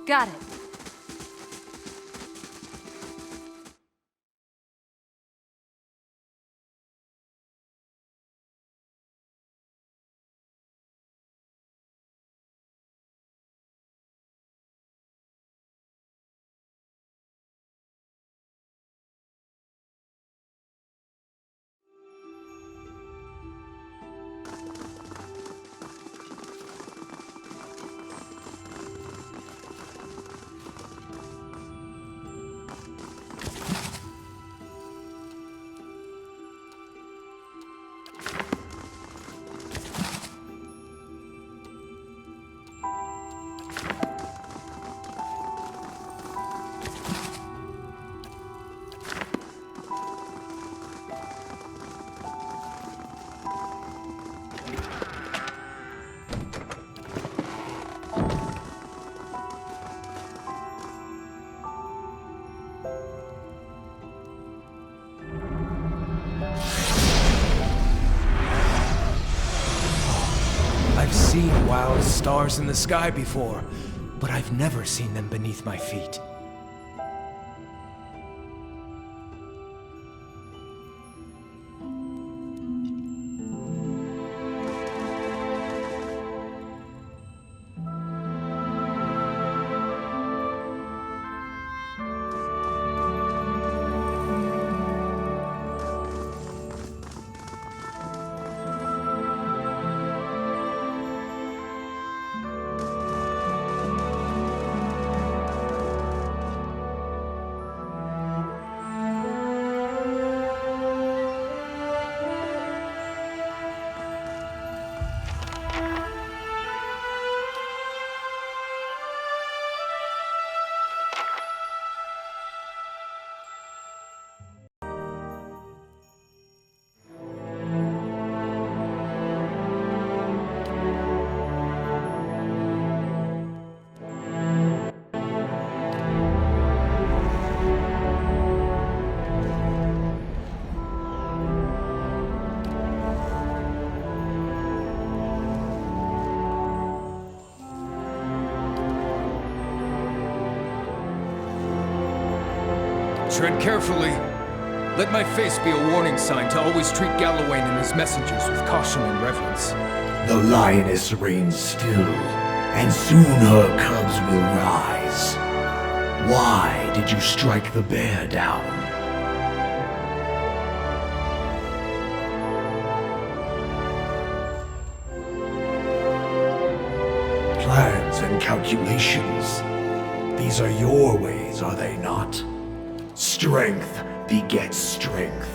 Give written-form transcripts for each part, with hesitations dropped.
Got it. I've seen wild stars in the sky before, but I've never seen them beneath my feet. Tread carefully. Let my face be a warning sign to always treat Galawain and his messengers with caution and reverence. The lioness reigns still, and soon her cubs will rise. Why did you strike the bear down? Plans and calculations. These are your ways, are they not? Strength begets strength.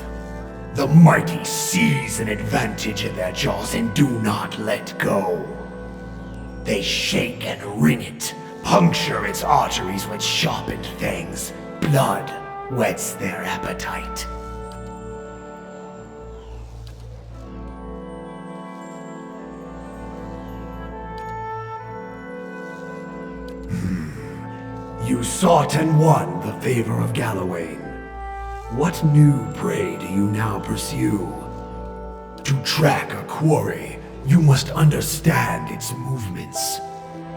The mighty seize an advantage in their jaws and do not let go. They shake and wring it, puncture its arteries with sharpened fangs. Blood whets their appetite. You sought and won the favor of Galawain. What new prey do you now pursue? To track a quarry, you must understand its movements.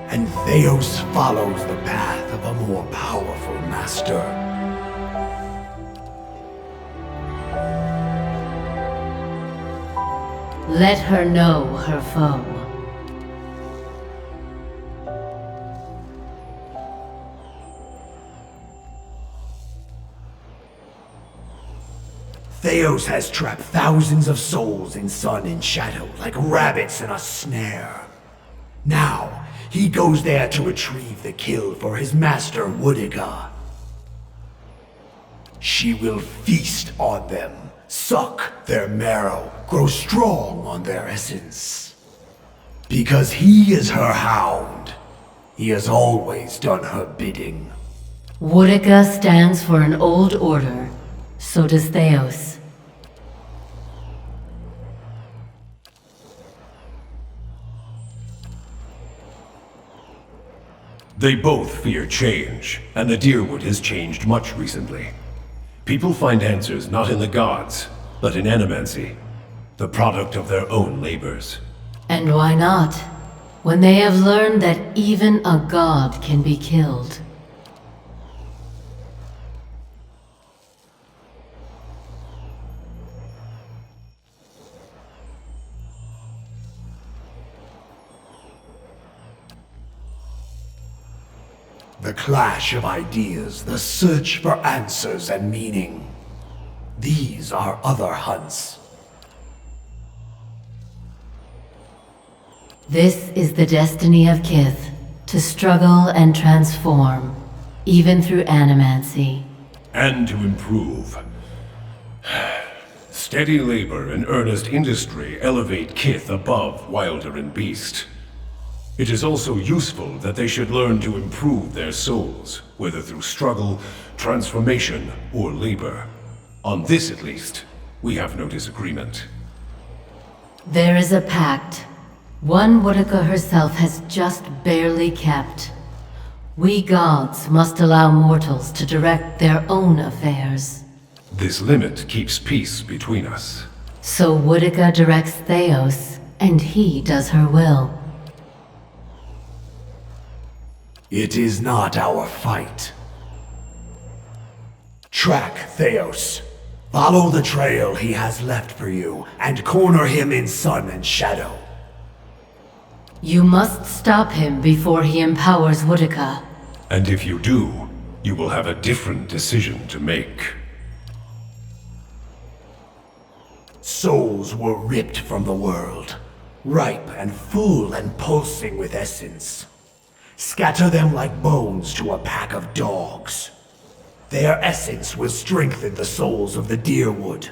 And Theos follows the path of a more powerful master. Let her know her foe. Theos has trapped thousands of souls in sun and shadow like rabbits in a snare. Now, he goes there to retrieve the kill for his master Woodiga. She will feast on them, suck their marrow, grow strong on their essence. Because he is her hound, he has always done her bidding. Woodiga stands for an old order. So does Theos. They both fear change, and the Dyrwood has changed much recently. People find answers not in the gods, but in animancy, the product of their own labors. And why not? when they have learned that even a god can be killed. The clash of ideas, the search for answers and meaning. These are other hunts. This is the destiny of Kith, to struggle and transform, even through animancy. And to improve. Steady labor and earnest industry elevate Kith above Wilder and Beast. It is also useful that they should learn to improve their souls, whether through struggle, transformation, or labor. On this, at least, we have no disagreement. There is a pact, one Boudica herself has just barely kept. We gods must allow mortals to direct their own affairs. This limit keeps peace between us. So Boudica directs Theos, and he does her will. It is not our fight. Track Theos. Follow the trail he has left for you, and corner him in sun and shadow. You must stop him before he empowers Boudica. And if you do, you will have a different decision to make. Souls were ripped from the world, ripe and full and pulsing with essence. Scatter them like bones to a pack of dogs. Their essence will strengthen the souls of the Deerwood.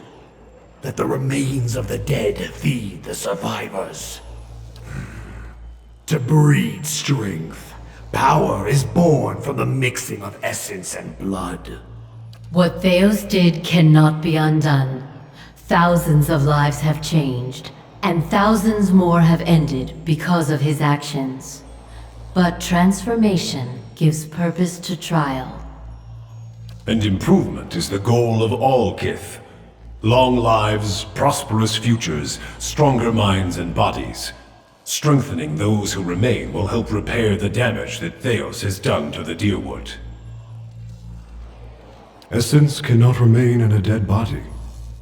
Let the remains of the dead feed the survivors. To breed strength, power is born from the mixing of essence and blood. What Theos did cannot be undone. Thousands of lives have changed, and thousands more have ended because of his actions. But transformation gives purpose to trial. And improvement is the goal of all Kith. Long lives, prosperous futures, stronger minds and bodies. Strengthening those who remain will help repair the damage that Theos has done to the Deerwood. Essence cannot remain in a dead body,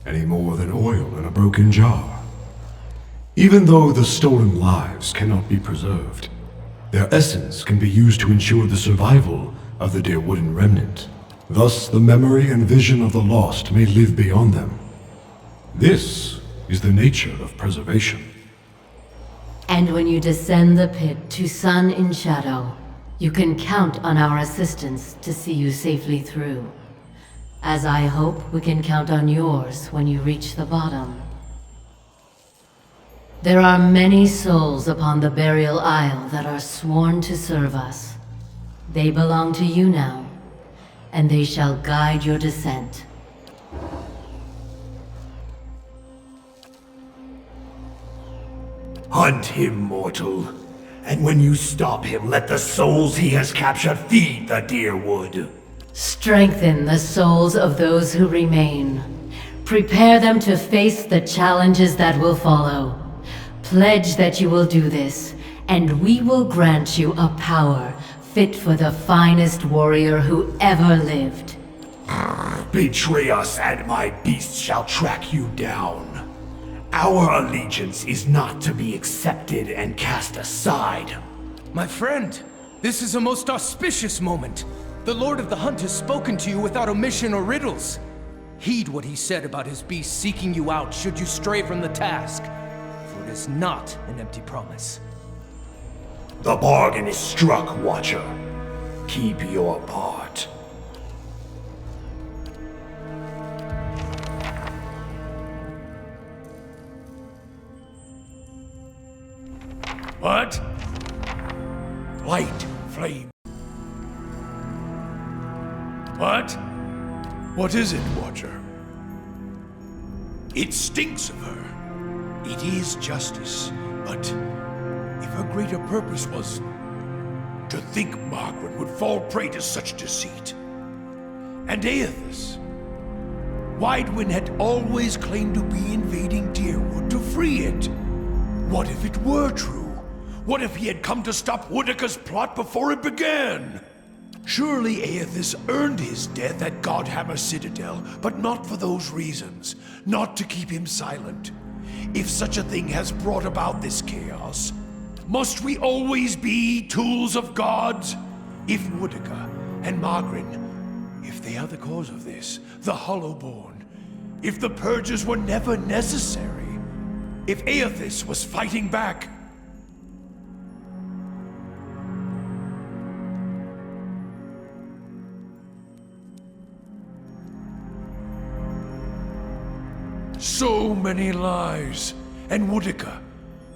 any more than oil in a broken jar. Even though the stolen lives cannot be preserved, their essence can be used to ensure the survival of the Deerwooden remnant. Thus, the memory and vision of the lost may live beyond them. This is the nature of preservation. And when you descend the pit to sun in shadow, you can count on our assistance to see you safely through. As I hope we can count on yours when you reach the bottom. There are many souls upon the burial isle that are sworn to serve us. They belong to you now, and they shall guide your descent. Hunt him, mortal. And when you stop him, let the souls he has captured feed the Deerwood. Strengthen the souls of those who remain. Prepare them to face the challenges that will follow. Pledge that you will do this, and we will grant you a power fit for the finest warrior who ever lived. Betray us, and my beast shall track you down. Our allegiance is not to be accepted and cast aside. My friend, this is a most auspicious moment. The Lord of the Hunt has spoken to you without omission or riddles. Heed what he said about his beast seeking you out should you stray from the task, for it is not an empty promise. The bargain is struck, Watcher. Keep your part. What? Light, flame. What? What is it, Watcher? It stinks of her. It is justice, but if her greater purpose was to think Margaret would fall prey to such deceit. And Aethys, Widewind had always claimed to be invading Deerwood to free it. What if it were true? What if he had come to stop Woodika's plot before it began? Surely Aethys earned his death at Godhammer Citadel, but not for those reasons. Not to keep him silent. If such a thing has brought about this chaos, must we always be tools of gods? If Woodika and Margrin, if they are the cause of this, the Hollowborn, if the Purges were never necessary, if Aethys was fighting back, so many lies. And Woodika,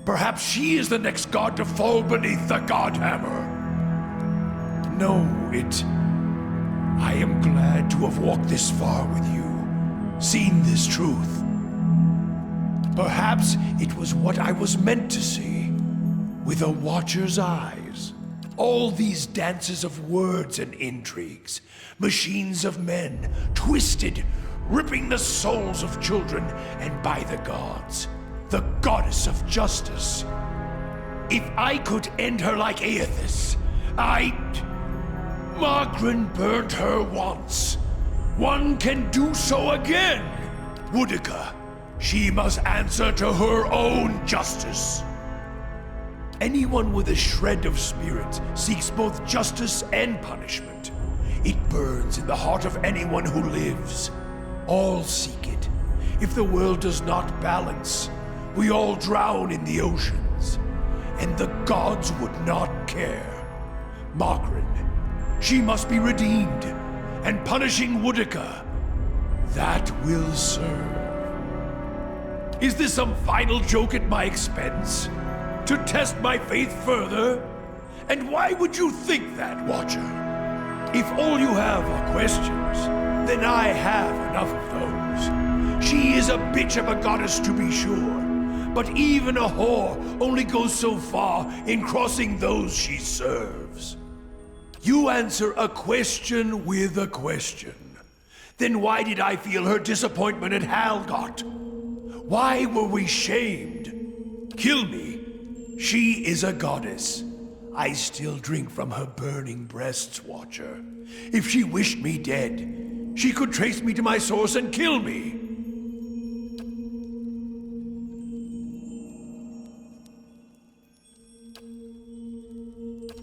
perhaps she is the next god to fall beneath the Godhammer. No, I am glad to have walked this far with you, seen this truth. Perhaps it was what I was meant to see, with a watcher's eyes. All these dances of words and intrigues, machines of men, twisted, ripping the souls of children, and by the gods, the goddess of justice. If I could end her like Aethys, Margrin burned her once. One can do so again. Woodika, she must answer to her own justice. Anyone with a shred of spirit seeks both justice and punishment. It burns in the heart of anyone who lives. All seek it. If the world does not balance, we all drown in the oceans. And the gods would not care. Margrin, she must be redeemed, and punishing Woodika, that will serve. Is this some final joke at my expense? To test my faith further? And why would you think that, Watcher? If all you have are questions, then I have enough of those. She is a bitch of a goddess, to be sure, but even a whore only goes so far in crossing those she serves. You answer a question with a question. Then why did I feel her disappointment at Halgot? Why were we shamed? Kill me. She is a goddess. I still drink from her burning breasts, Watcher. If she wished me dead, she could trace me to my source and kill me.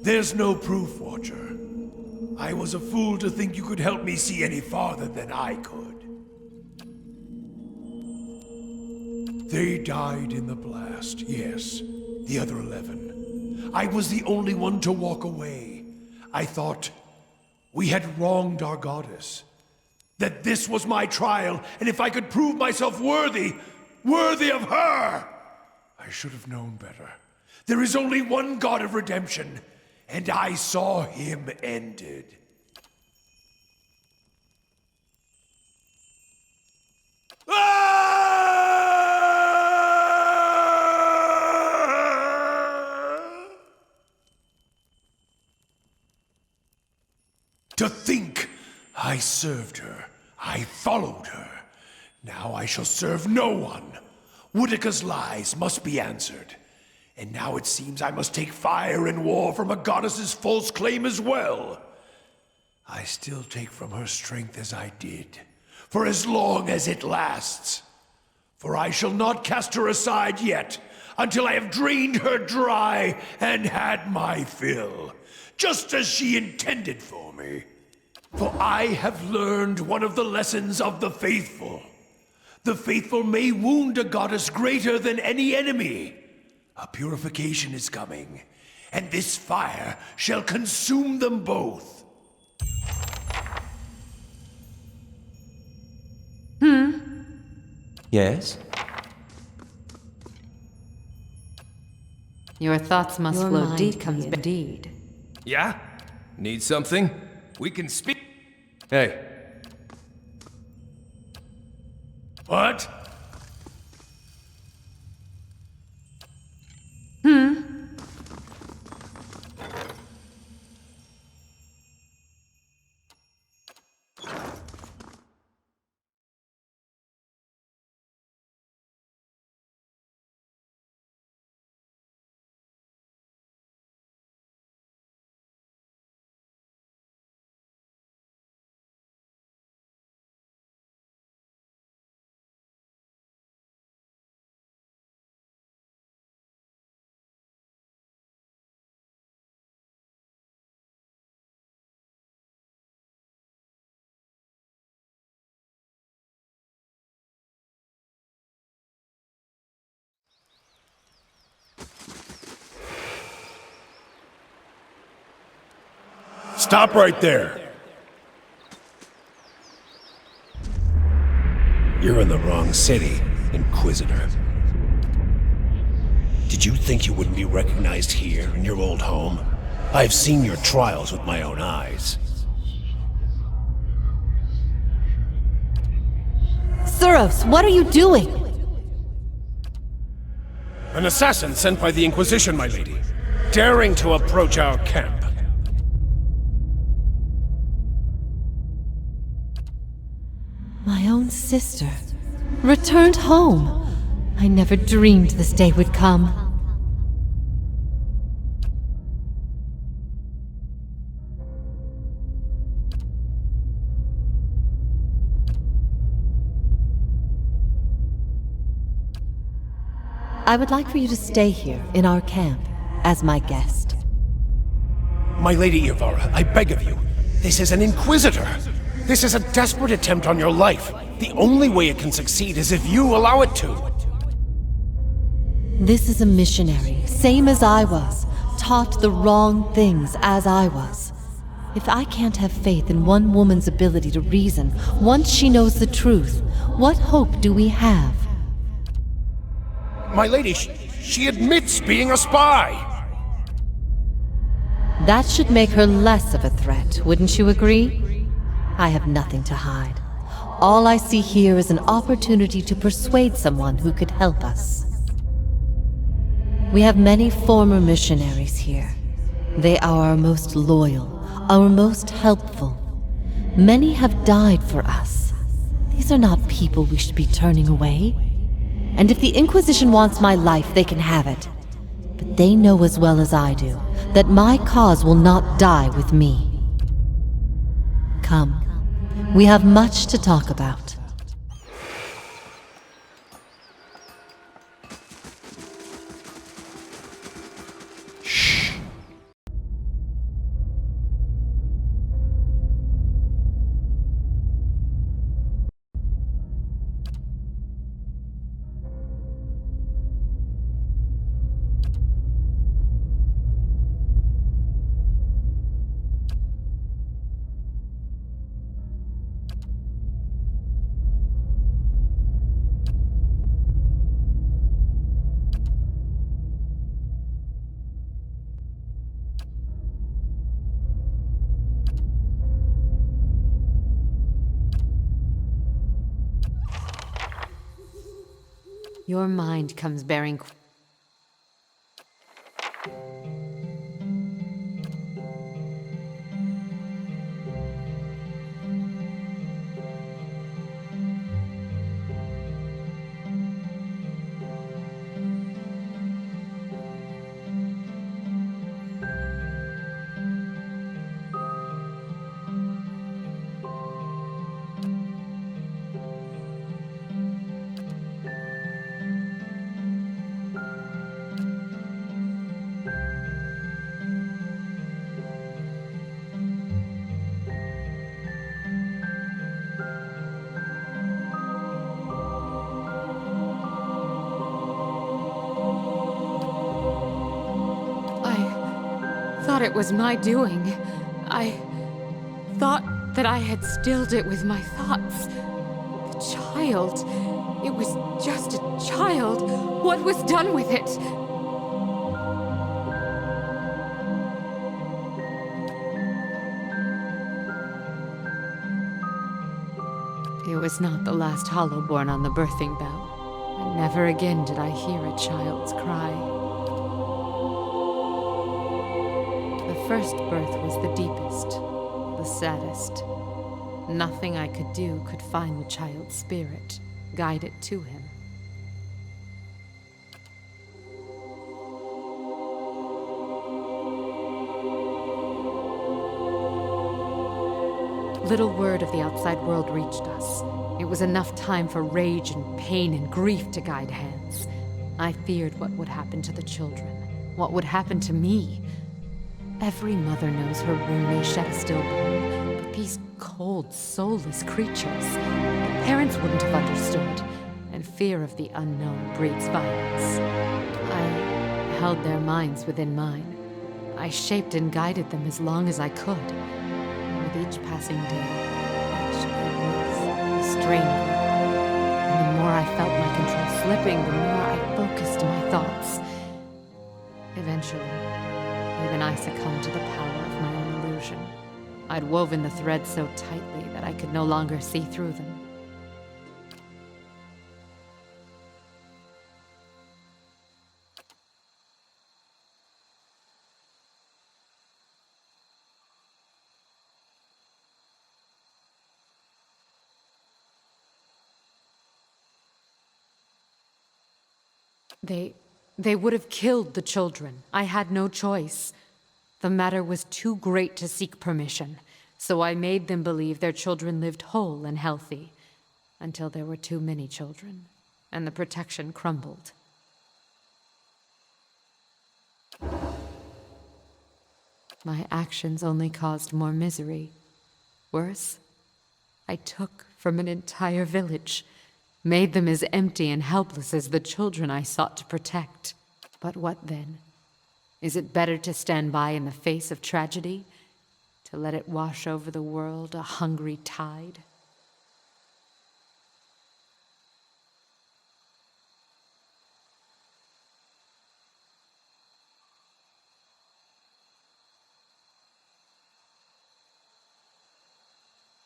There's no proof, Watcher. I was a fool to think you could help me see any farther than I could. They died in the blast, yes, the other 11. I was the only one to walk away. I thought we had wronged our goddess. That this was my trial, and if I could prove myself worthy of her! I should have known better. There is only one God of redemption, and I saw him ended. To think I served her, I followed her. Now I shall serve no one. Woodika's lies must be answered. And now it seems I must take fire and war from a goddess's false claim as well. I still take from her strength as I did, for as long as it lasts. For I shall not cast her aside yet, until I have drained her dry and had my fill, just as she intended for me. For I have learned one of the lessons of the faithful. The faithful may wound a goddess greater than any enemy. A purification is coming, and this fire shall consume them both. Yes? Your thoughts must Your flow mind deep comes indeed. Yeah? Need something? We can speak. Hey. What? Stop right there. You're in the wrong city, Inquisitor. Did you think you wouldn't be recognized here in your old home? I've seen your trials with my own eyes. Suros, what are you doing? An assassin sent by the Inquisition, my lady, daring to approach our camp. My own sister. Returned home. I never dreamed this day would come. I would like for you to stay here in our camp as my guest. My lady Ivara, I beg of you. This is an Inquisitor. This is a desperate attempt on your life. The only way it can succeed is if you allow it to. This is a missionary, same as I was, taught the wrong things as I was. If I can't have faith in one woman's ability to reason once she knows the truth, what hope do we have? My lady, she admits being a spy. That should make her less of a threat, wouldn't you agree? I have nothing to hide. All I see here is an opportunity to persuade someone who could help us. We have many former missionaries here. They are our most loyal, our most helpful. Many have died for us. These are not people we should be turning away. And if the Inquisition wants my life, they can have it. But they know as well as I do that my cause will not die with me. Come, we have much to talk about. Your mind comes bearing... I thought it was my doing. I thought that I had stilled it with my thoughts. The child. It was just a child. What was done with it? It was not the last Hollowborn on the birthing bell, and never again did I hear a child's cry. The first birth was the deepest, the saddest. Nothing I could do could find the child's spirit, guide it to him. Little word of the outside world reached us. It was enough time for rage and pain and grief to guide hands. I feared what would happen to the children, what would happen to me. Every mother knows her womb may shed a stillborn, but these cold, soulless creatures, the parents wouldn't have understood, and fear of the unknown breeds violence. I held their minds within mine. I shaped and guided them as long as I could. With each passing day, each weakness strained me. And the more I felt my control slipping, the more I focused my thoughts. Eventually, even I succumbed to the power of my own illusion. I'd woven the threads so tightly that I could no longer see through them. They would have killed the children. I had no choice. The matter was too great to seek permission, so I made them believe their children lived whole and healthy, until there were too many children, and the protection crumbled. My actions only caused more misery. Worse, I took from an entire village, made them as empty and helpless as the children I sought to protect. But what then? Is it better to stand by in the face of tragedy? To let it wash over the world a hungry tide?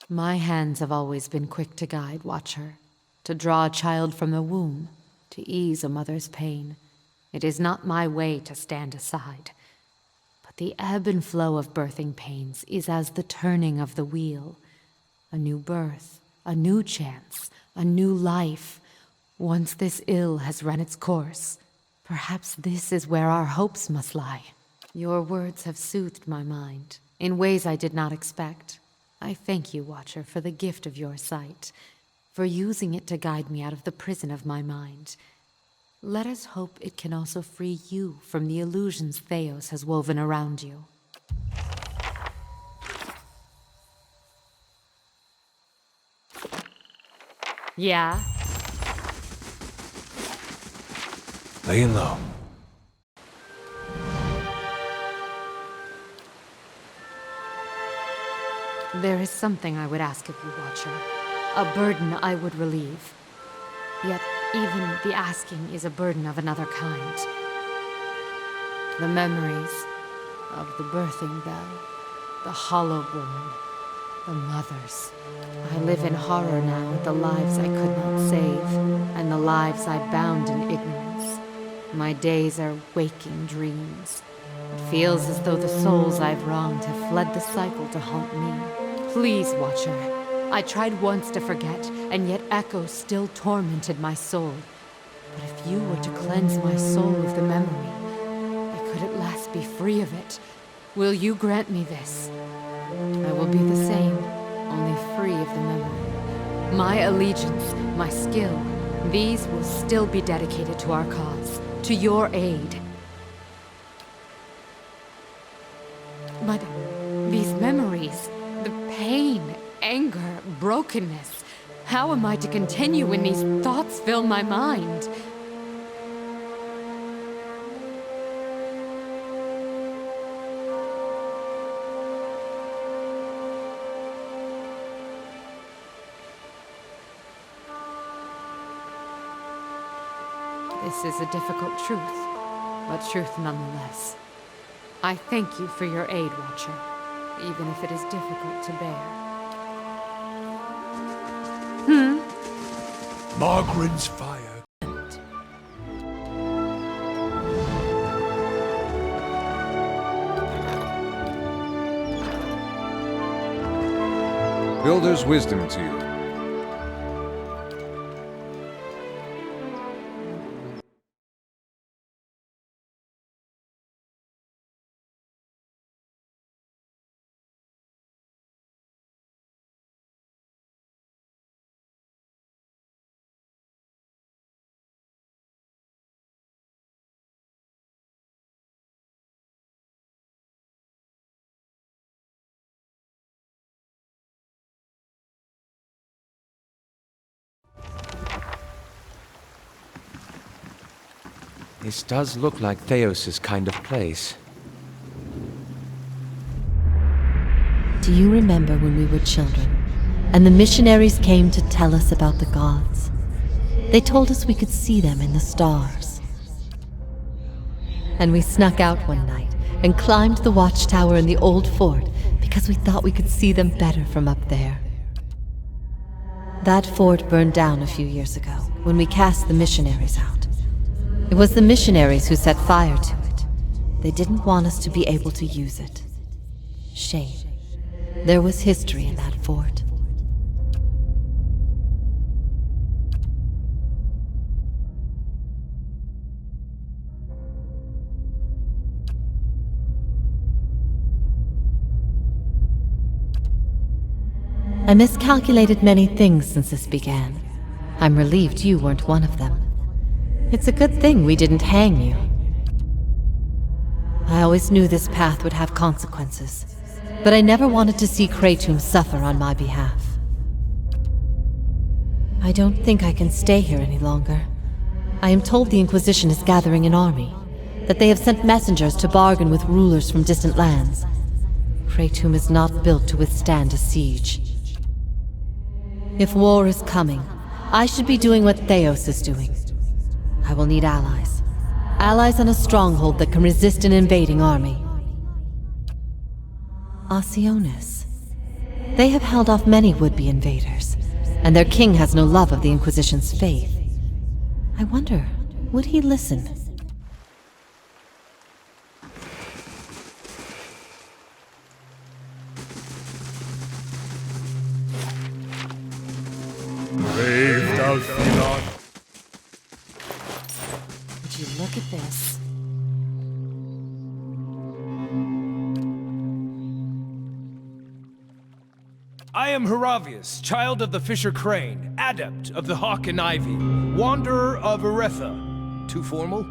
My hands have always been quick to guide, Watcher. To draw a child from the womb, to ease a mother's pain. It is not my way to stand aside. But the ebb and flow of birthing pains is as the turning of the wheel. A new birth, a new chance, a new life. Once this ill has run its course, perhaps this is where our hopes must lie. Your words have soothed my mind, in ways I did not expect. I thank you, Watcher, for the gift of your sight, for using it to guide me out of the prison of my mind. Let us hope it can also free you from the illusions Theos has woven around you. Yeah? Laying low. There is something I would ask of you, Watcher. A burden I would relieve. Yet, even the asking is a burden of another kind. The memories of the birthing bell, the hollow-born, the mothers. I live in horror now at the lives I could not save, and the lives I bound in ignorance. My days are waking dreams. It feels as though the souls I've wronged have fled the cycle to haunt me. Please, Watcher. I tried once to forget, and yet echoes still tormented my soul. But if you were to cleanse my soul of the memory, I could at last be free of it. Will you grant me this? I will be the same, only free of the memory. My allegiance, my skill, these will still be dedicated to our cause, to your aid. But these memories, the pain, anger, brokenness, how am I to continue when these thoughts fill my mind? This is a difficult truth, but truth nonetheless. I thank you for your aid, Watcher, even if it is difficult to bear. Margren's fire. Builder's wisdom to you. This does look like Theos' kind of place. Do you remember when we were children, and the missionaries came to tell us about the gods? They told us we could see them in the stars. And we snuck out one night and climbed the watchtower in the old fort because we thought we could see them better from up there. That fort burned down a few years ago when we cast the missionaries out. It was the missionaries who set fire to it. They didn't want us to be able to use it. Shame. There was history in that fort. I miscalculated many things since this began. I'm relieved you weren't one of them. It's a good thing we didn't hang you. I always knew this path would have consequences, but I never wanted to see Kratom suffer on my behalf. I don't think I can stay here any longer. I am told the Inquisition is gathering an army, that they have sent messengers to bargain with rulers from distant lands. Kratom is not built to withstand a siege. If war is coming, I should be doing what Theos is doing. I will need allies. Allies on a stronghold that can resist an invading army. Osionis. They have held off many would-be invaders, and their king has no love of the Inquisition's faith. I wonder, would he listen? Would you look at this? I am Heravius, child of the Fisher Crane, adept of the Hawk and Ivy, wanderer of Eretha. Too formal?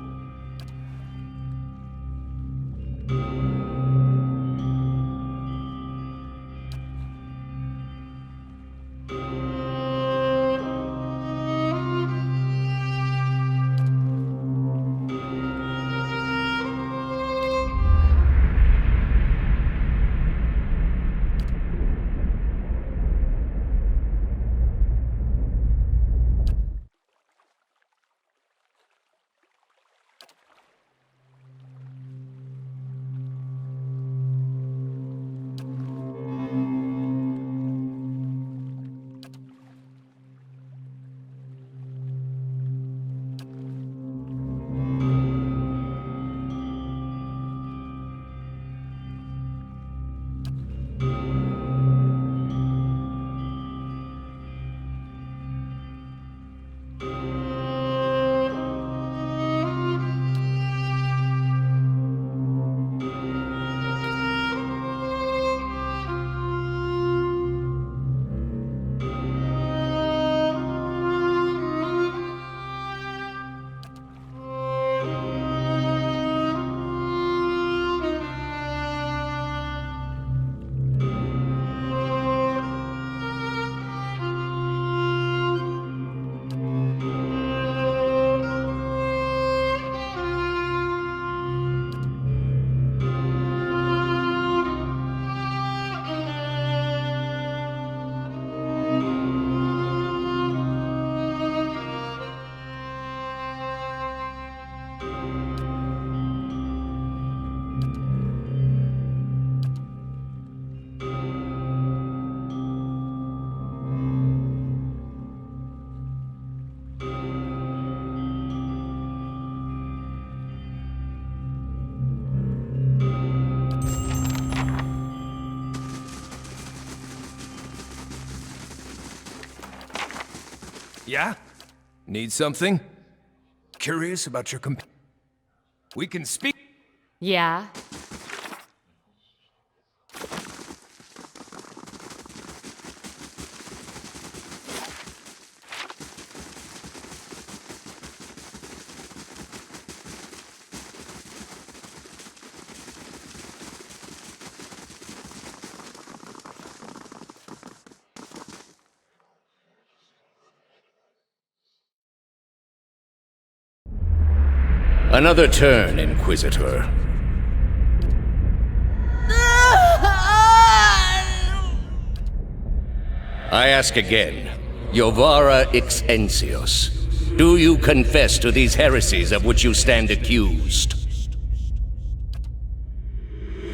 Yeah? Need something? Curious about your We can speak. Yeah? Another turn, Inquisitor. I ask again, Jovara Ixensios, do you confess to these heresies of which you stand accused?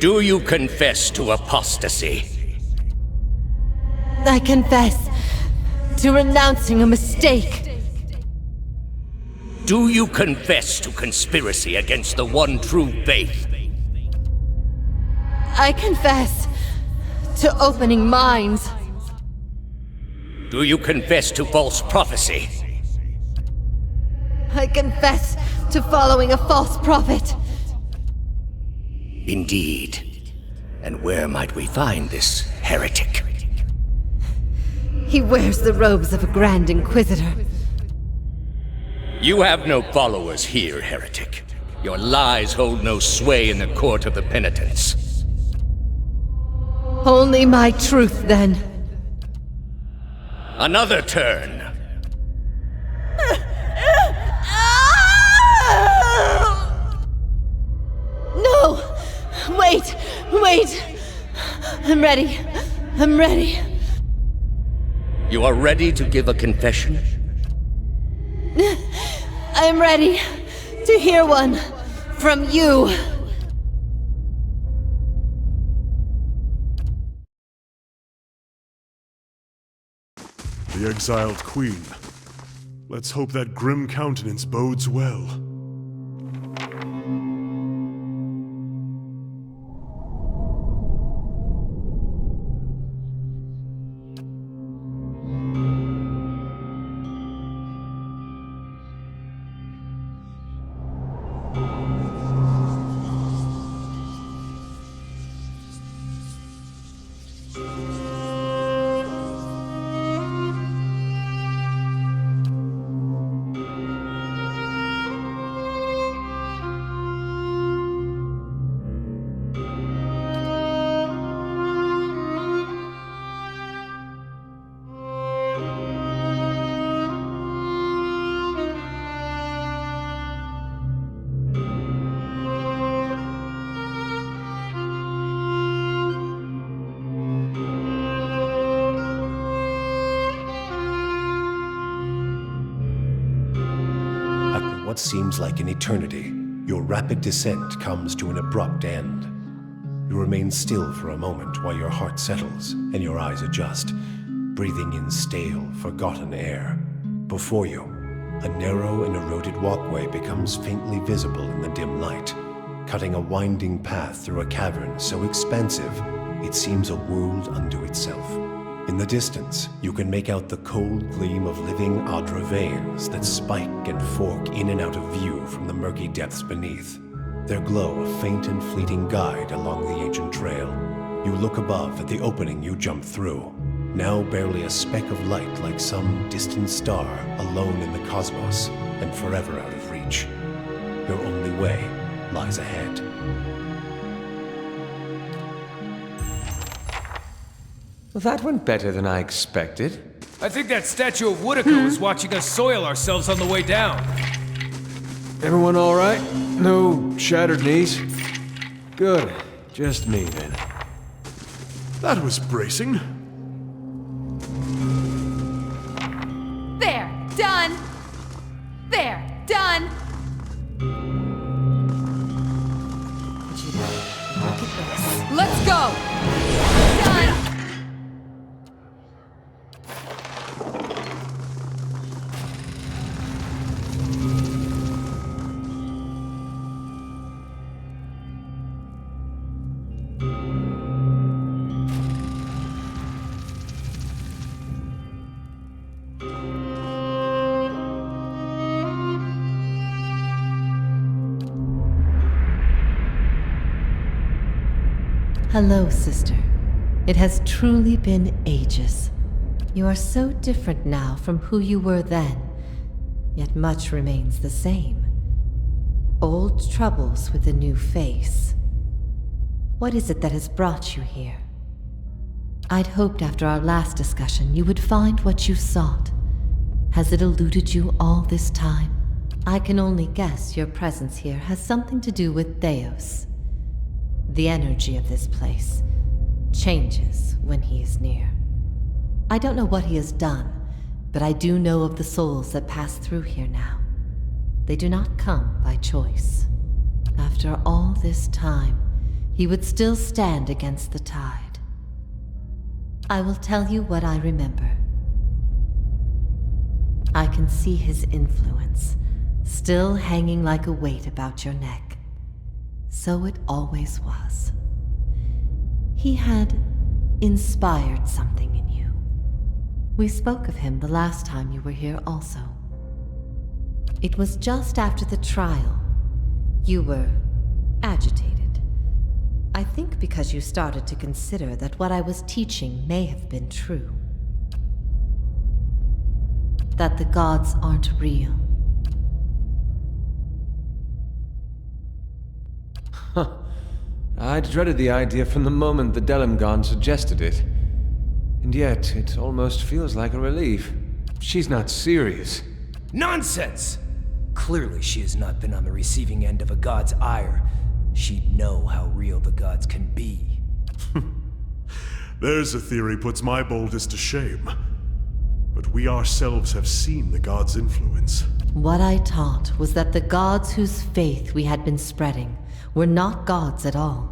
Do you confess to apostasy? I confess to renouncing a mistake. Do you confess to conspiracy against the one true faith? I confess to opening minds. Do you confess to false prophecy? I confess to following a false prophet. Indeed. And where might we find this heretic? He wears the robes of a Grand Inquisitor. You have no followers here, heretic. Your lies hold no sway in the court of the penitents. Only my truth, then. Another turn. No! Wait! Wait! I'm ready. I'm ready. You are ready to give a confession? I'm ready to hear one from you. The exiled queen. Let's hope that grim countenance bodes well. What seems like an eternity, your rapid descent comes to an abrupt end. You remain still for a moment while your heart settles and your eyes adjust, breathing in stale, forgotten air. Before you, a narrow and eroded walkway becomes faintly visible in the dim light, cutting a winding path through a cavern so expansive it seems a world unto itself. In the distance, you can make out the cold gleam of living Adra veins that spike and fork in and out of view from the murky depths beneath. Their glow a faint and fleeting guide along the ancient trail. You look above at the opening you jumped through, now barely a speck of light like some distant star alone in the cosmos and forever out of reach. Your only way lies ahead. Well, that went better than I expected. I think that statue of Whitaker was watching us soil ourselves on the way down. Everyone all right? No shattered knees? Good. Just me, then. That was bracing. There! Done! There! Done! Look at this. Let's go! Done! Hello, sister. It has truly been ages. You are so different now from who you were then, yet much remains the same. Old troubles with a new face. What is it that has brought you here? I'd hoped after our last discussion you would find what you sought. Has it eluded you all this time? I can only guess your presence here has something to do with Theos. The energy of this place changes when he is near. I don't know what he has done, but I do know of the souls that pass through here now. They do not come by choice. After all this time, he would still stand against the tide. I will tell you what I remember. I can see his influence, still hanging like a weight about your neck. So it always was. He had inspired something in you. We spoke of him the last time you were here also. It was just after the trial. You were agitated. I think because you started to consider that what I was teaching may have been true. That the gods aren't real. Huh. I'd dreaded the idea from the moment the Delimgon suggested it. And yet, it almost feels like a relief. She's not serious. Nonsense! Clearly she has not been on the receiving end of a god's ire. She'd know how real the gods can be. There's a theory puts my boldest to shame. But we ourselves have seen the gods' influence. What I taught was that the gods whose faith we had been spreading were not gods at all,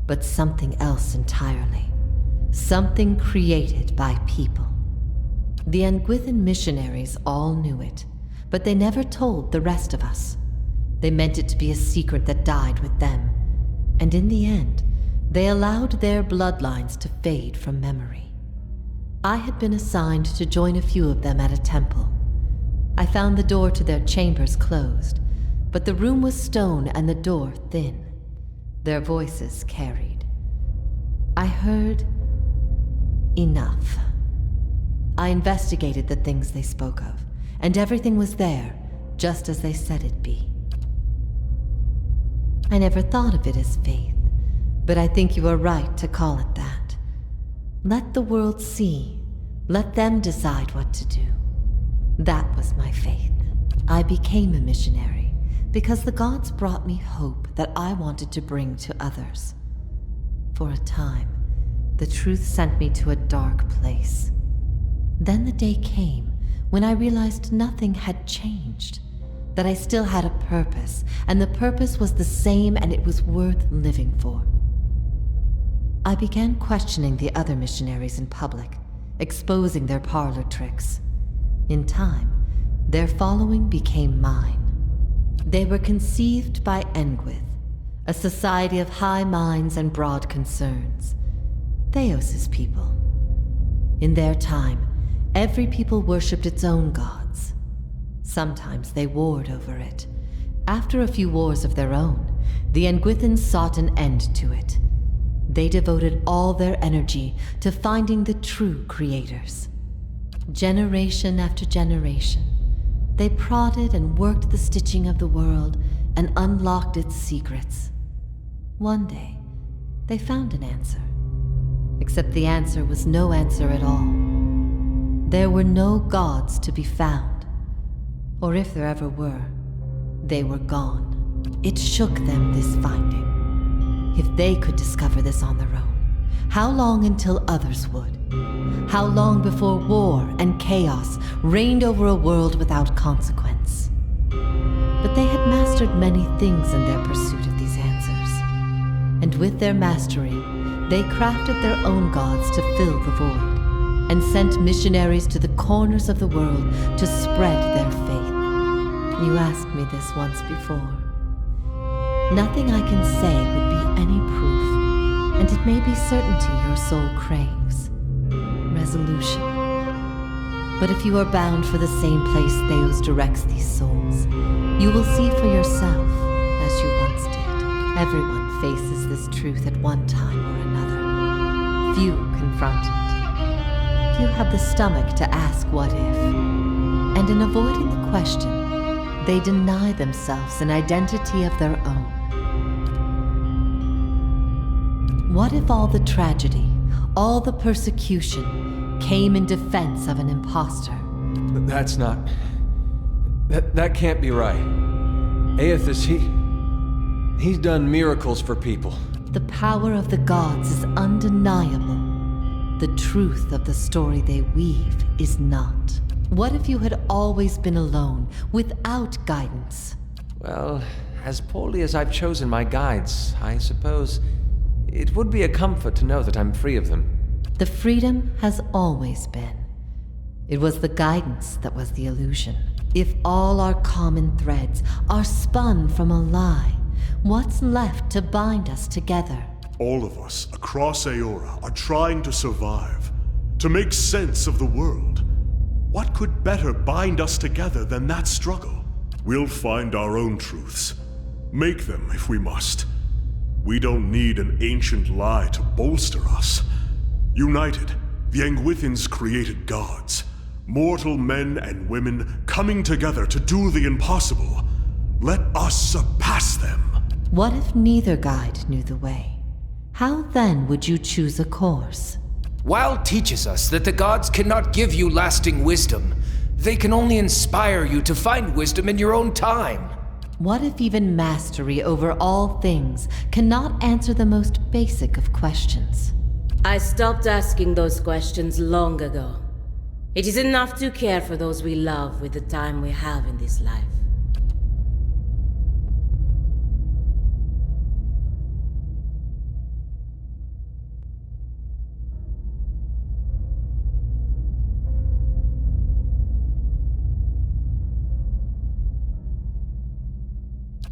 but something else entirely. Something created by people. The Anguithan missionaries all knew it, but they never told the rest of us. They meant it to be a secret that died with them, and in the end, they allowed their bloodlines to fade from memory. I had been assigned to join a few of them at a temple. I found the door to their chambers closed, but the room was stone and the door thin. Their voices carried. I heard enough. I investigated the things they spoke of, and everything was there, just as they said it'd be. I never thought of it as faith, but I think you are right to call it that. Let the world see. Let them decide what to do. That was my faith. I became a missionary because the gods brought me hope that I wanted to bring to others. For a time, the truth sent me to a dark place. Then the day came when I realized nothing had changed, that I still had a purpose, and the purpose was the same and it was worth living for. I began questioning the other missionaries in public, exposing their parlor tricks. In time, their following became mine. They were conceived by Engwith, a society of high minds and broad concerns. Theos's people. In their time, every people worshipped its own gods. Sometimes they warred over it. After a few wars of their own, the Anguithans sought an end to it. They devoted all their energy to finding the true creators. Generation after generation, they prodded and worked the stitching of the world and unlocked its secrets. One day, they found an answer. Except the answer was no answer at all. There were no gods to be found. Or if there ever were, they were gone. It shook them, this finding. If they could discover this on their own, how long until others would? How long before war and chaos reigned over a world without consequence? But they had mastered many things in their pursuit of these answers. And with their mastery, they crafted their own gods to fill the void, and sent missionaries to the corners of the world to spread their faith. You asked me this once before. Nothing I can say would be any proof, and it may be certainty your soul craves. Resolution. But if you are bound for the same place Theos directs these souls, you will see for yourself, as you once did. Everyone faces this truth at one time or another. Few confront it. Few have the stomach to ask what if. And in avoiding the question, they deny themselves an identity of their own. What if all the tragedy, all the persecution, came in defense of an imposter? That's not... That can't be right. Aethys, he's done miracles for people. The power of the gods is undeniable. the truth of the story they weave is not? What if you had always been alone, without guidance? Well, as poorly as I've chosen my guides, I suppose it would be a comfort to know that I'm free of them. The freedom has always been. It was the guidance that was the illusion. If all our common threads are spun from a lie, what's left to bind us together? All of us across Eora are trying to survive, to make sense of the world. What could better bind us together than that struggle? We'll find our own truths. Make them if we must. We don't need an ancient lie to bolster us. United, the Angwithans created gods. Mortal men and women coming together to do the impossible. Let us surpass them. What if neither guide knew the way? How then would you choose a course? Wild teaches us that the gods cannot give you lasting wisdom. They can only inspire you to find wisdom in your own time. What if even mastery over all things cannot answer the most basic of questions? I stopped asking those questions long ago. It is enough to care for those we love with the time we have in this life.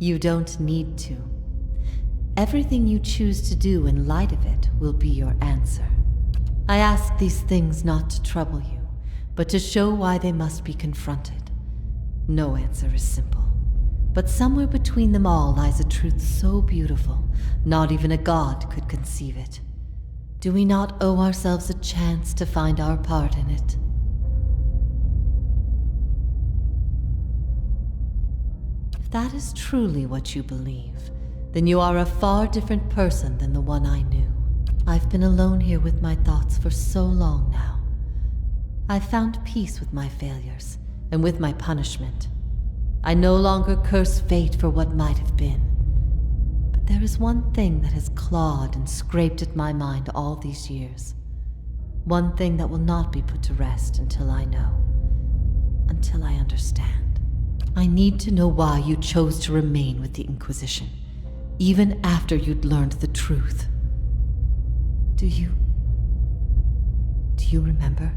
You don't need to. Everything you choose to do in light of it will be your answer. I ask these things not to trouble you, but to show why they must be confronted. No answer is simple, but somewhere between them all lies a truth so beautiful, not even a god could conceive it. Do we not owe ourselves a chance to find our part in it? If that is truly what you believe, then you are a far different person than the one I knew. I've been alone here with my thoughts for so long now. I've found peace with my failures, and with my punishment. I no longer curse fate for what might have been. But there is one thing that has clawed and scraped at my mind all these years. One thing that will not be put to rest until I know. Until I understand. I need to know why you chose to remain with the Inquisition, even after you'd learned the truth. Do you remember?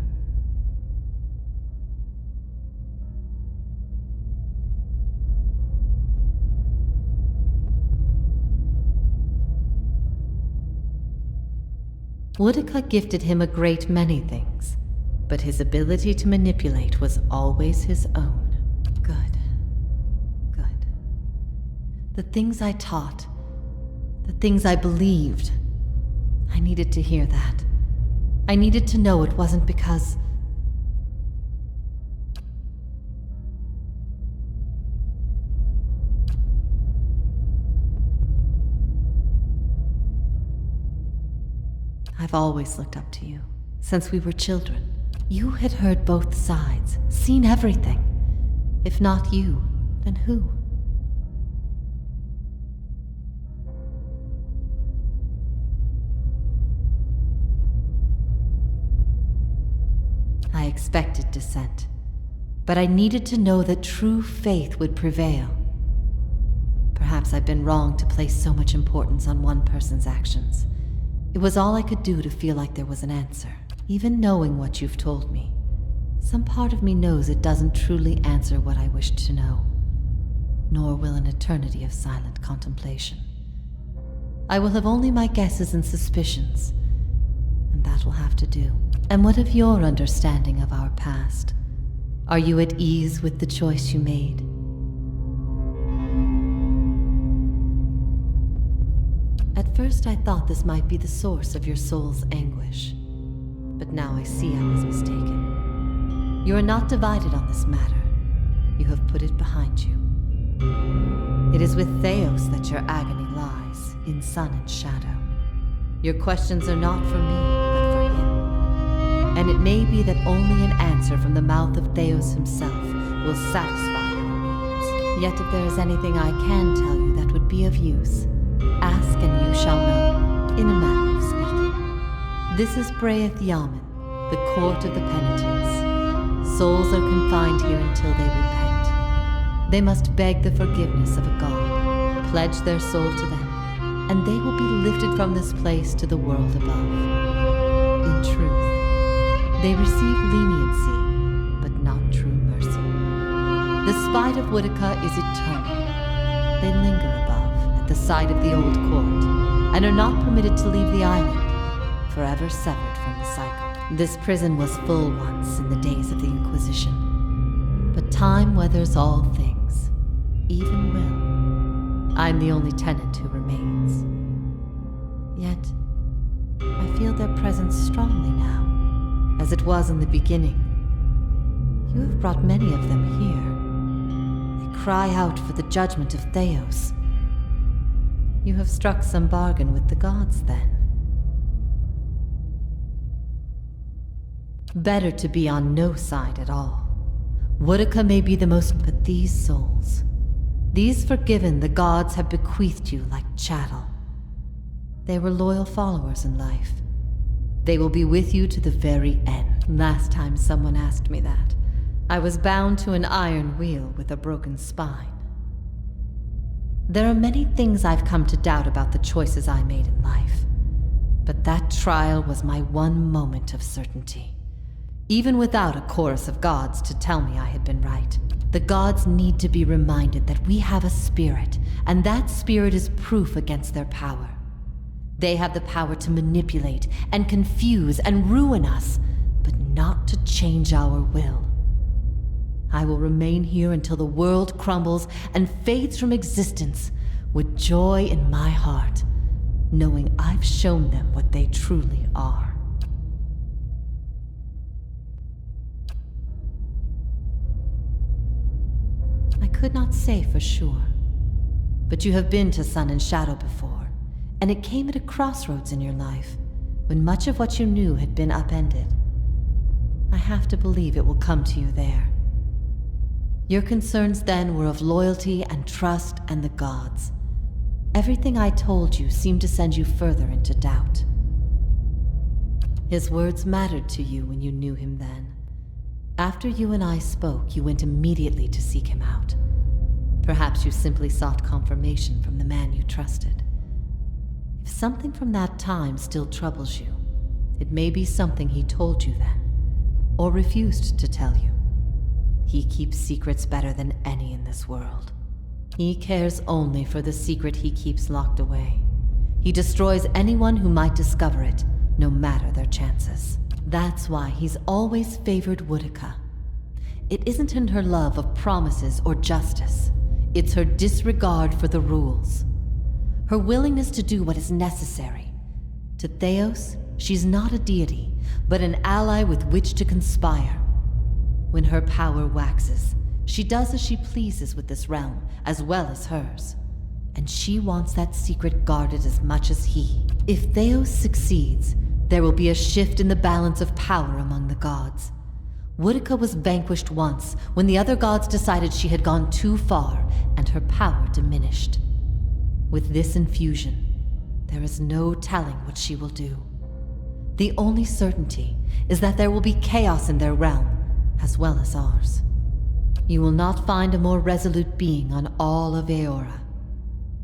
Boudica gifted him a great many things, but his ability to manipulate was always his own. Good. Good. The things I taught, the things I believed, I needed to hear that. I needed to know it wasn't because... I've always looked up to you, since we were children. You had heard both sides, seen everything. If not you, then who? I expected dissent, but I needed to know that true faith would prevail. Perhaps I've been wrong to place so much importance on one person's actions. It was all I could do to feel like there was an answer. Even knowing what you've told me, some part of me knows it doesn't truly answer what I wished to know. Nor will an eternity of silent contemplation. I will have only my guesses and suspicions, and that will have to do. And what of your understanding of our past? Are you at ease with the choice you made? At first I thought this might be the source of your soul's anguish. But now I see I was mistaken. You are not divided on this matter. You have put it behind you. It is with Theos that your agony lies, in sun and shadow. Your questions are not for me, but for him. And it may be that only an answer from the mouth of Theos himself will satisfy your needs. Yet if there is anything I can tell you that would be of use, ask and you shall know, in a manner of speaking. This is Braeth Yamen, the Court of the Penitents. Souls are confined here until they repent. They must beg the forgiveness of a god, pledge their soul to them, and they will be lifted from this place to the world above. In truth, they receive leniency, but not true mercy. The spite of Woedica is eternal. They linger above, at the site of the old court, and are not permitted to leave the island, forever severed from the cycle. This prison was full once in the days of the Inquisition. But time weathers all things, even will. I'm the only tenant who remains. Yet, I feel their presence strongly now, as it was in the beginning. You have brought many of them here. They cry out for the judgment of Theos. You have struck some bargain with the gods, then. Better to be on no side at all. Woedica may be the most, but these souls, these forgiven the gods have bequeathed you like chattel. They were loyal followers in life. They will be with you to the very end. Last time someone asked me that, I was bound to an iron wheel with a broken spine. There are many things I've come to doubt about the choices I made in life, but that trial was my one moment of certainty. Even without a chorus of gods to tell me I had been right, the gods need to be reminded that we have a spirit, and that spirit is proof against their power. They have the power to manipulate and confuse and ruin us, but not to change our will. I will remain here until the world crumbles and fades from existence, with joy in my heart, knowing I've shown them what they truly are. I could not say for sure, but you have been to Sun and Shadow before, and it came at a crossroads in your life, when much of what you knew had been upended. I have to believe it will come to you there. Your concerns then were of loyalty and trust and the gods. Everything I told you seemed to send you further into doubt. His words mattered to you when you knew him then. After you and I spoke, you went immediately to seek him out. Perhaps you simply sought confirmation from the man you trusted. If something from that time still troubles you, it may be something he told you then, or refused to tell you. He keeps secrets better than any in this world. He cares only for the secret he keeps locked away. He destroys anyone who might discover it, no matter their chances. That's why he's always favored Woedica. It isn't in her love of promises or justice. It's her disregard for the rules. Her willingness to do what is necessary. To Theos, she's not a deity, but an ally with which to conspire. When her power waxes, she does as she pleases with this realm, as well as hers. And she wants that secret guarded as much as he. If Theos succeeds, there will be a shift in the balance of power among the gods. Woedica was vanquished once, when the other gods decided she had gone too far, and her power diminished. With this infusion, there is no telling what she will do. The only certainty is that there will be chaos in their realm, as well as ours. You will not find a more resolute being on all of Eora.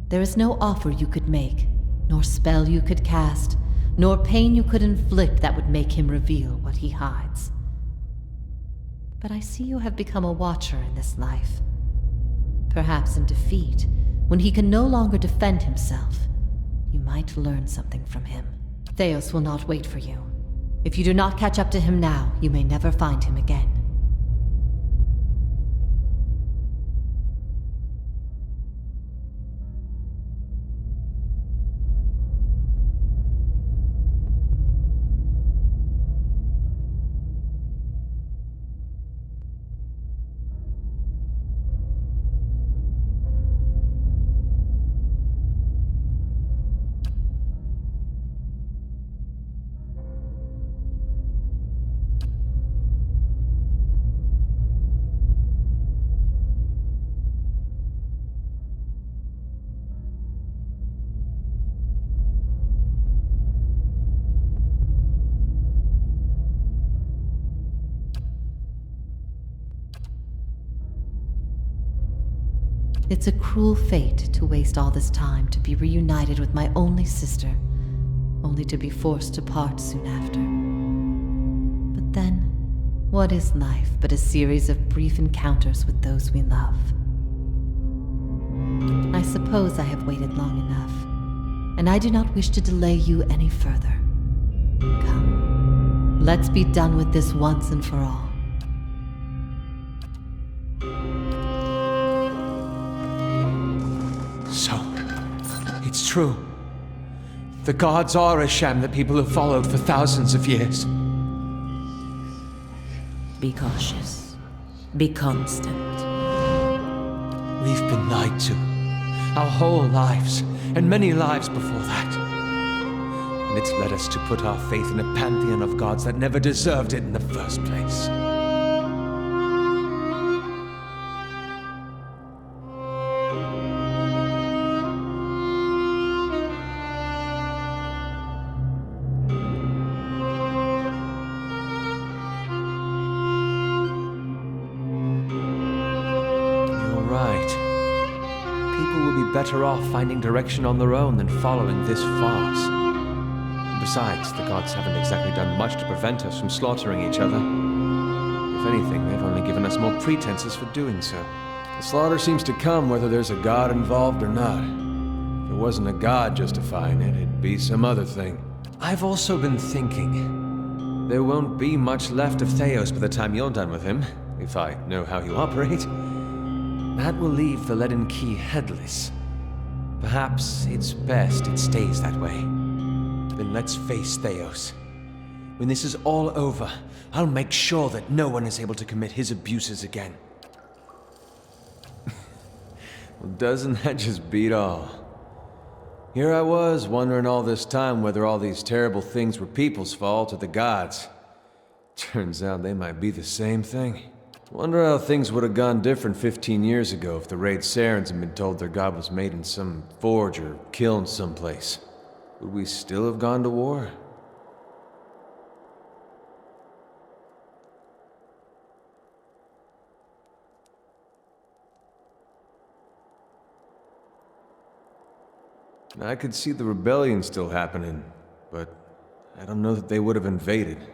There is no offer you could make, nor spell you could cast, nor pain you could inflict that would make him reveal what he hides. But I see you have become a watcher in this life. Perhaps in defeat, when he can no longer defend himself, you might learn something from him. Theos will not wait for you. If you do not catch up to him now, you may never find him again. It's a cruel fate to waste all this time to be reunited with my only sister, only to be forced to part soon after. But then, what is life but a series of brief encounters with those we love? I suppose I have waited long enough, and I do not wish to delay you any further. Come, let's be done with this once and for all. So, it's true. The gods are a sham that people have followed for thousands of years. Be cautious. Be constant. We've been lied to. Our whole lives, and many lives before that. And it's led us to put our faith in a pantheon of gods that never deserved it in the first place. Better off finding direction on their own than following this farce. Besides, the gods haven't exactly done much to prevent us from slaughtering each other. If anything, they've only given us more pretenses for doing so. The slaughter seems to come whether there's a god involved or not. If there wasn't a god justifying it, it'd be some other thing. I've also been thinking, there won't be much left of Theos by the time you're done with him, if I know how you operate. That will leave the Leaden Key headless. Perhaps it's best it stays that way. Then let's face Theos. When this is all over, I'll make sure that no one is able to commit his abuses again. Well, doesn't that just beat all? Here I was, wondering all this time whether all these terrible things were people's fault or the gods. Turns out they might be the same thing. Wonder how things would have gone different 15 years ago if the Raid Sarens had been told their god was made in some forge or kiln someplace. Would we still have gone to war? I could see the rebellion still happening, but I don't know that they would have invaded.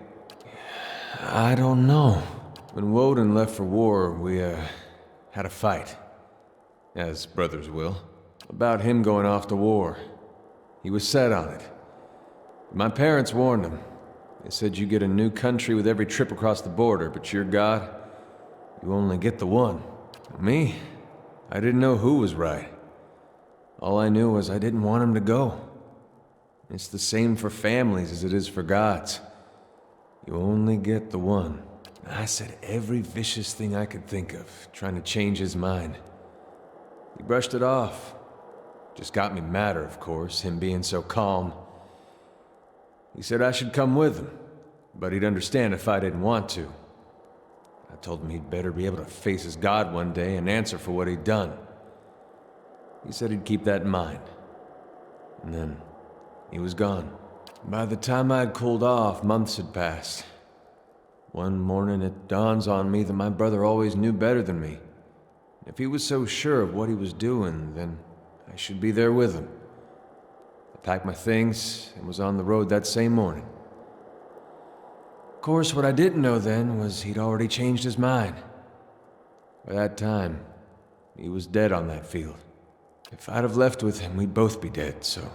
I don't know. When Woden left for war, we, had a fight. As brothers will. About him going off to war. He was set on it. My parents warned him. They said you get a new country with every trip across the border, but your god, you only get the one. Me? I didn't know who was right. All I knew was I didn't want him to go. It's the same for families as it is for gods. You only get the one. I said every vicious thing I could think of, trying to change his mind. He brushed it off. Just got me madder, of course, him being so calm. He said I should come with him, but he'd understand if I didn't want to. I told him he'd better be able to face his god one day and answer for what he'd done. He said he'd keep that in mind. And then, he was gone. By the time I'd cooled off, months had passed. One morning it dawns on me that my brother always knew better than me. If he was so sure of what he was doing, then I should be there with him. I packed my things and was on the road that same morning. Of course, what I didn't know then was he'd already changed his mind. By that time, he was dead on that field. If I'd have left with him, we'd both be dead, so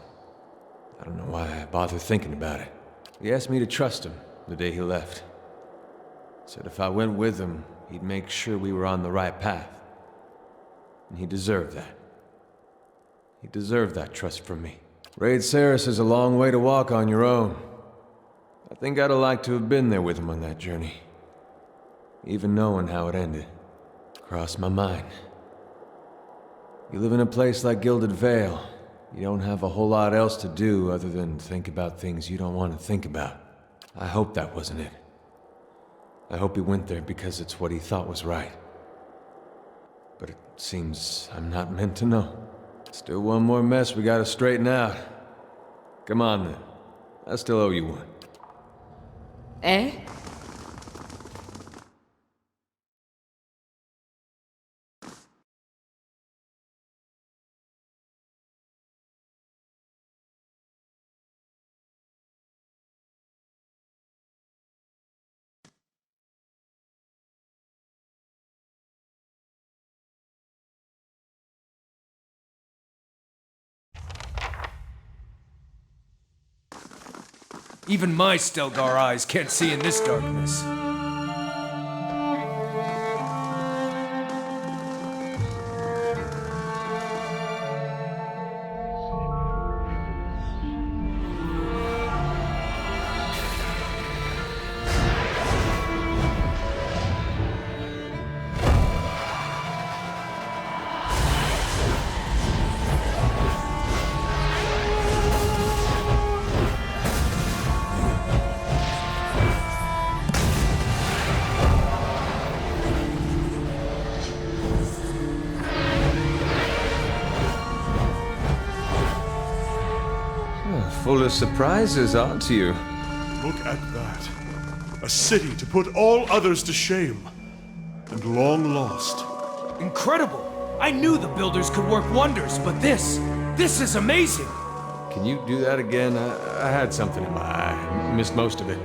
I don't know why I bothered thinking about it. He asked me to trust him the day he left. Said if I went with him, he'd make sure we were on the right path. And he deserved that. He deserved that trust from me. Raid Saris is a long way to walk on your own. I think I'd have liked to have been there with him on that journey. Even knowing how it ended. Crossed my mind. You live in a place like Gilded Vale, you don't have a whole lot else to do other than think about things you don't want to think about. I hope that wasn't it. I hope he went there because it's what he thought was right. But it seems I'm not meant to know. Still one more mess we gotta straighten out. Come on then. I still owe you one. Eh? Even my Stelgar eyes can't see in this darkness. Full of surprises, aren't you? Look at that. A city to put all others to shame. And long lost. Incredible! I knew the builders could work wonders, but this is amazing! Can you do that again? I had something in my eye. Missed most of it.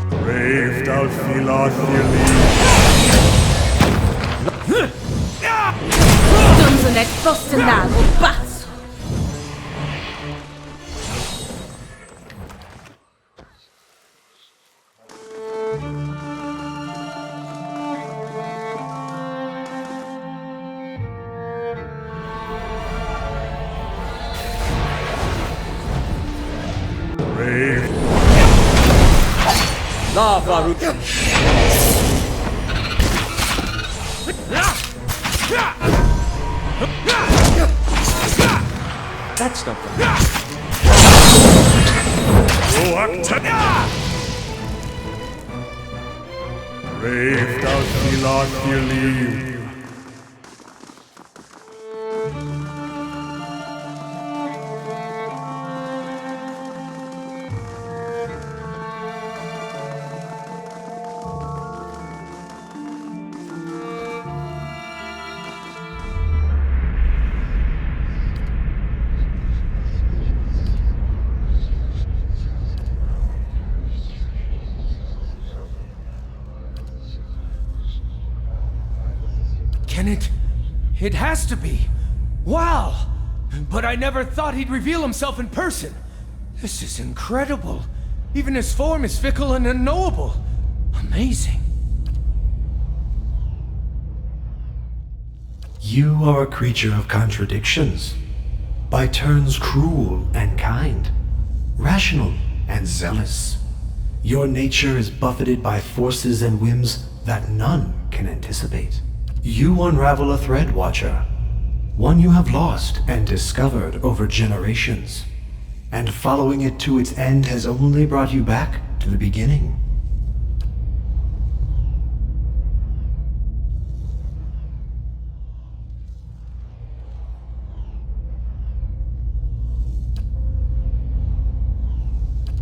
Brave Dalfilathili. Dunzenet Fostendago Batso. Brave. Lava. That's not the... Brave Dalfilathili. Can it? It has to be. Wow! But I never thought he'd reveal himself in person. This is incredible. Even his form is fickle and unknowable. Amazing. You are a creature of contradictions. By turns cruel and kind, rational and zealous. Your nature is buffeted by forces and whims that none can anticipate. You unravel a thread, Watcher. One you have lost and discovered over generations. And following it to its end has only brought you back to the beginning.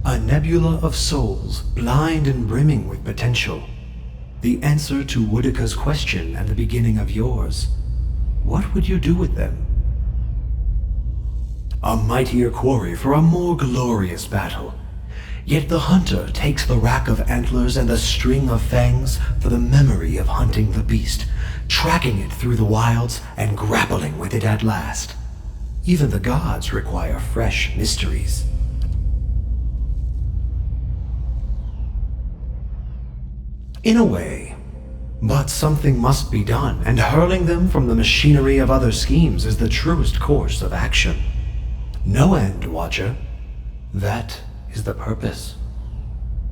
A nebula of souls, blind and brimming with potential. The answer to Woodika's question and the beginning of yours. What would you do with them? A mightier quarry for a more glorious battle. Yet the hunter takes the rack of antlers and the string of fangs for the memory of hunting the beast, tracking it through the wilds and grappling with it at last. Even the gods require fresh mysteries. In a way. But something must be done, and hurling them from the machinery of other schemes is the truest course of action. No end, Watcher. That is the purpose.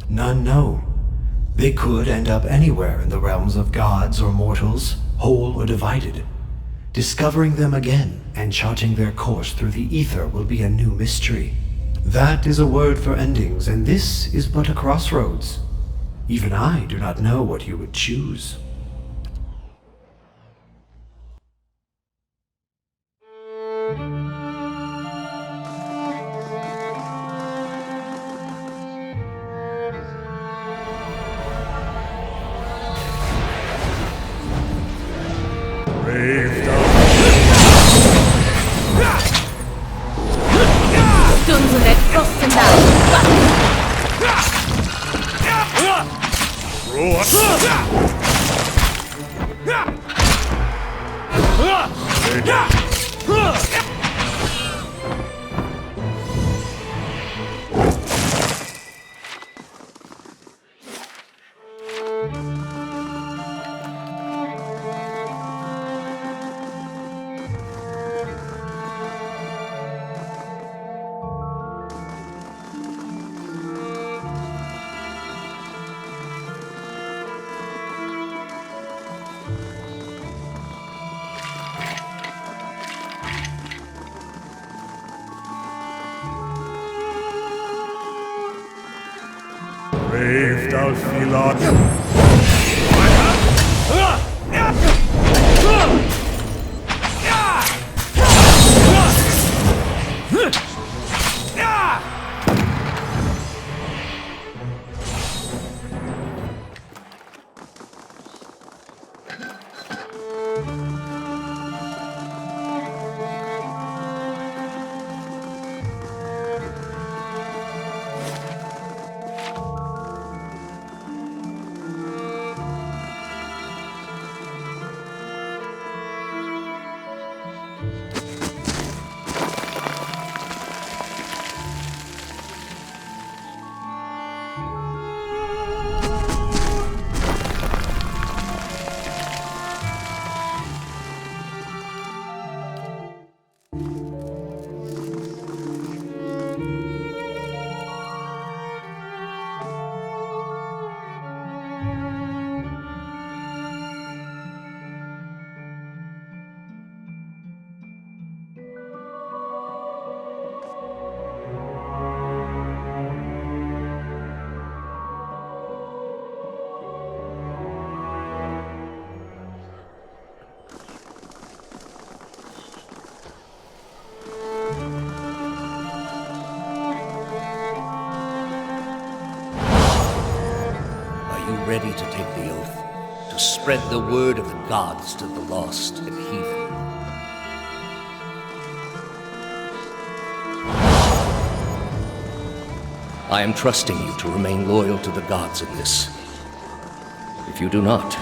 None know. They could end up anywhere in the realms of gods or mortals, whole or divided. Discovering them again and charting their course through the ether will be a new mystery. That is a word for endings, and this is but a crossroads. Even I do not know what you would choose. Dunzenet Fostendago Brave Dalfila. Ready to take the oath, to spread the word of the gods to the lost and heathen. I am trusting you to remain loyal to the gods in this. If you do not,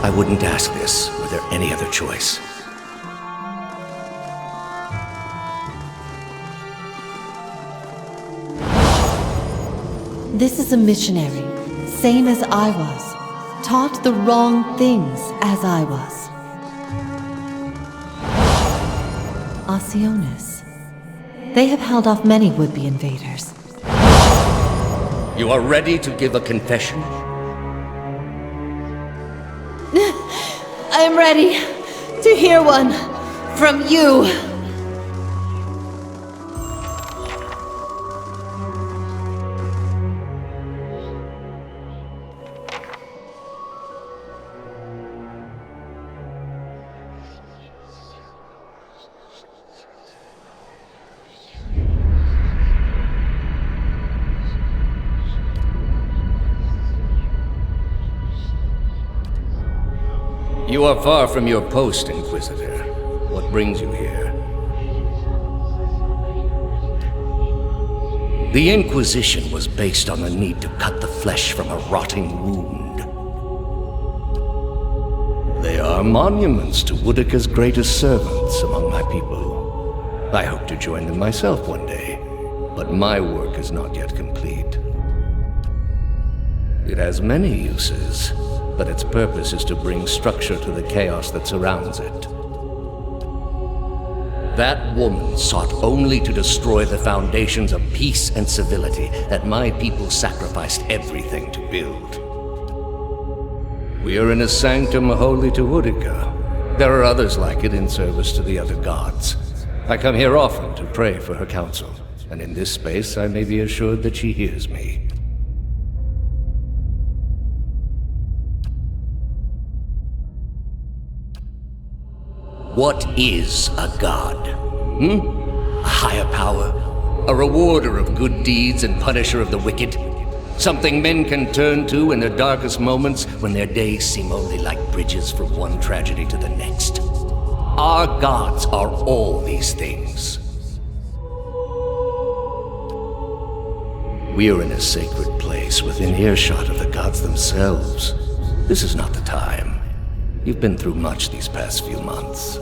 I wouldn't ask this were there any other choice. This is a missionary. Same as I was, taught the wrong things as I was. Osionis. They have held off many would-be invaders. You are ready to give a confession? I am ready to hear one from you. You are far from your post, Inquisitor. What brings you here? The Inquisition was based on the need to cut the flesh from a rotting wound. They are monuments to Woodica's greatest servants among my people. I hope to join them myself one day, but my work is not yet complete. It has many uses, but its purpose is to bring structure to the chaos that surrounds it. That woman sought only to destroy the foundations of peace and civility that my people sacrificed everything to build. We are in a sanctum holy to Woodica. There are others like it in service to the other gods. I come here often to pray for her counsel, and in this space I may be assured that she hears me. What is a god? A higher power? A rewarder of good deeds and punisher of the wicked? Something men can turn to in their darkest moments when their days seem only like bridges from one tragedy to the next? Our gods are all these things. We are in a sacred place within earshot of the gods themselves. This is not the time. You've been through much these past few months.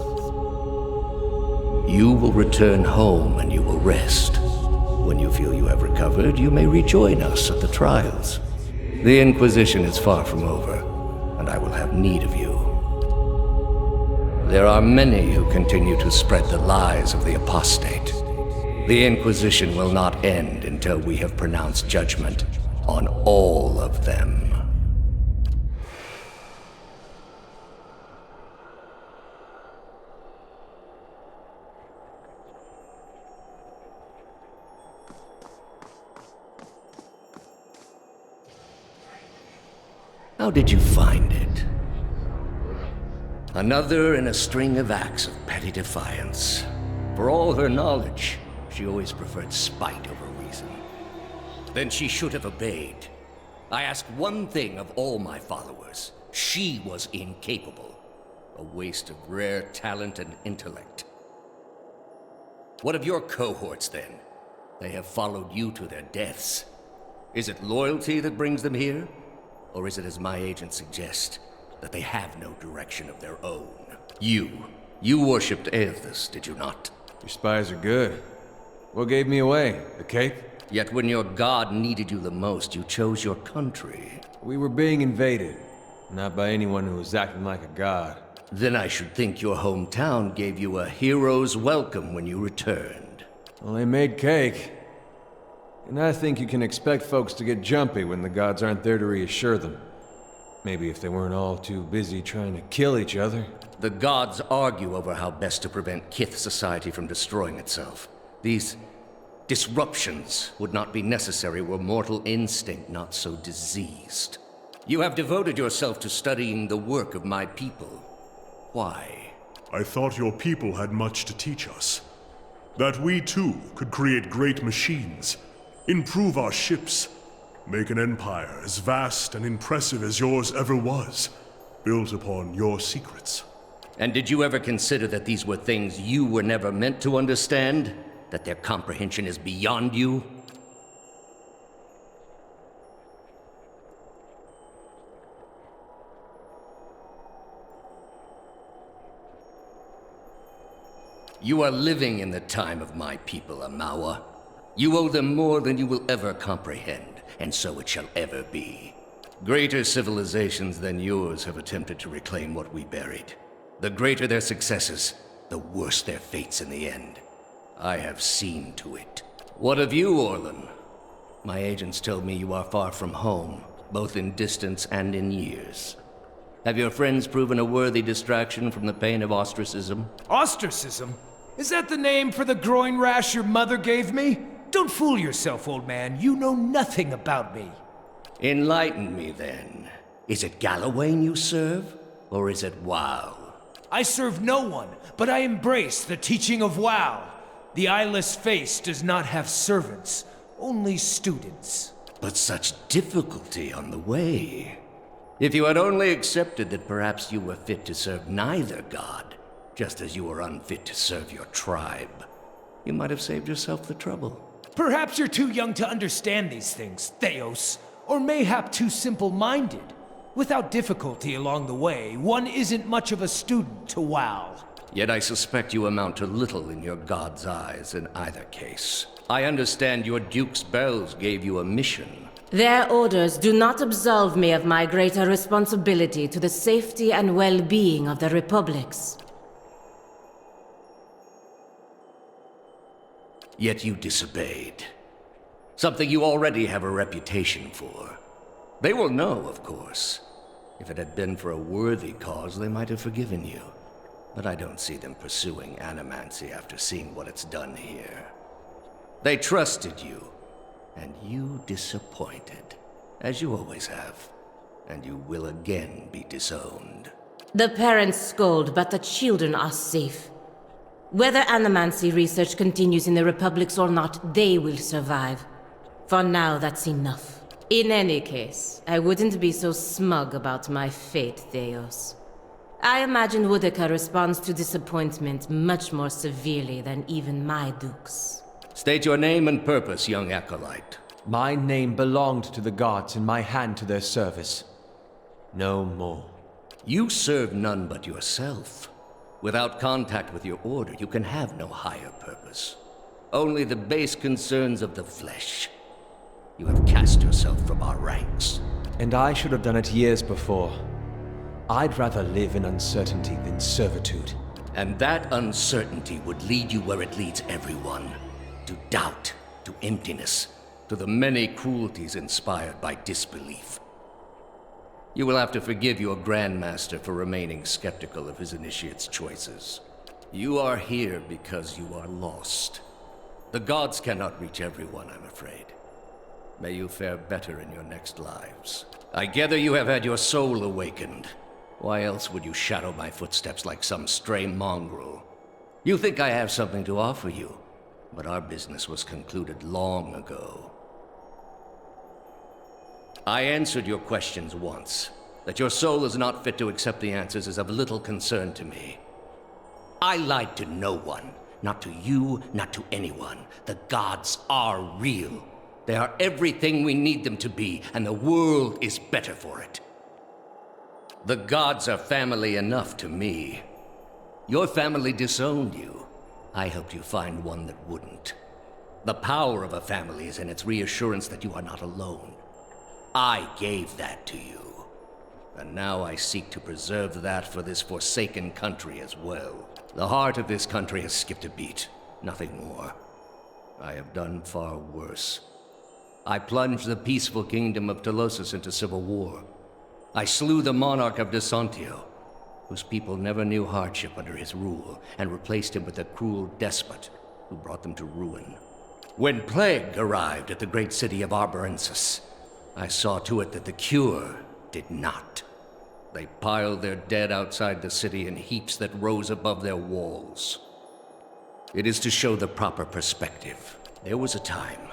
You will return home and you will rest. When you feel you have recovered, you may rejoin us at the trials. The Inquisition is far from over, and I will have need of you. There are many who continue to spread the lies of the apostate. The Inquisition will not end until we have pronounced judgment on all of them. How did you find it? Another in a string of acts of petty defiance. For all her knowledge, she always preferred spite over reason. Then she should have obeyed. I ask one thing of all my followers. She was incapable. A waste of rare talent and intellect. What of your cohorts, then? They have followed you to their deaths. Is it loyalty that brings them here? Or is it, as my agents suggest, that they have no direction of their own? You worshipped Aethys, did you not? Your spies are good. What gave me away? The cape? Yet when your god needed you the most, you chose your country. We were being invaded. Not by anyone who was acting like a god. Then I should think your hometown gave you a hero's welcome when you returned. Well, they made cake. And I think you can expect folks to get jumpy when the gods aren't there to reassure them. Maybe if they weren't all too busy trying to kill each other. The gods argue over how best to prevent Kith society from destroying itself. These disruptions would not be necessary were mortal instinct not so diseased. You have devoted yourself to studying the work of my people. Why? I thought your people had much to teach us. That we too could create great machines, improve our ships, make an empire as vast and impressive as yours ever was, built upon your secrets. And did you ever consider that these were things you were never meant to understand? That their comprehension is beyond you? You are living in the time of my people, Amawa. You owe them more than you will ever comprehend, and so it shall ever be. Greater civilizations than yours have attempted to reclaim what we buried. The greater their successes, the worse their fates in the end. I have seen to it. What of you, Orlan? My agents tell me you are far from home, both in distance and in years. Have your friends proven a worthy distraction from the pain of ostracism? Ostracism? Is that the name for the groin rash your mother gave me? Don't fool yourself, old man. You know nothing about me. Enlighten me, then. Is it Gallowayne you serve, or is it WoW? I serve no one, but I embrace the teaching of WoW. The eyeless face does not have servants, only students. But such difficulty on the way. If you had only accepted that perhaps you were fit to serve neither god, just as you were unfit to serve your tribe, you might have saved yourself the trouble. Perhaps you're too young to understand these things, Theos, or mayhap too simple-minded. Without difficulty along the way, one isn't much of a student to WoW. Yet I suspect you amount to little in your god's eyes in either case. I understand your Duke's bells gave you a mission. Their orders do not absolve me of my greater responsibility to the safety and well-being of the Republics. Yet you disobeyed. Something you already have a reputation for. They will know, of course. If it had been for a worthy cause, they might have forgiven you. But I don't see them pursuing animancy after seeing what it's done here. They trusted you, and you disappointed, as you always have. And you will again be disowned. The parents scold, but the children are safe. Whether animancy research continues in the Republics or not, they will survive. For now, that's enough. In any case, I wouldn't be so smug about my fate, Theos. I imagine Woodica responds to disappointment much more severely than even my dukes. State your name and purpose, young acolyte. My name belonged to the gods and my hand to their service. No more. You serve none but yourself. Without contact with your order, you can have no higher purpose. Only the base concerns of the flesh. You have cast yourself from our ranks. And I should have done it years before. I'd rather live in uncertainty than servitude. And that uncertainty would lead you where it leads everyone. To doubt, to emptiness, to the many cruelties inspired by disbelief. You will have to forgive your Grandmaster for remaining skeptical of his initiate's choices. You are here because you are lost. The gods cannot reach everyone, I'm afraid. May you fare better in your next lives. I gather you have had your soul awakened. Why else would you shadow my footsteps like some stray mongrel? You think I have something to offer you, but our business was concluded long ago. I answered your questions once. That your soul is not fit to accept the answers is of little concern to me. I lied to no one. Not to you, not to anyone. The gods are real. They are everything we need them to be, and the world is better for it. The gods are family enough to me. Your family disowned you. I helped you find one that wouldn't. The power of a family is in its reassurance that you are not alone. I gave that to you. And now I seek to preserve that for this forsaken country as well. The heart of this country has skipped a beat, nothing more. I have done far worse. I plunged the peaceful kingdom of Telosus into civil war. I slew the monarch of Desantio, whose people never knew hardship under his rule, and replaced him with a cruel despot who brought them to ruin. When plague arrived at the great city of Arborensis, I saw to it that the cure did not. They piled their dead outside the city in heaps that rose above their walls. It is to show the proper perspective. There was a time,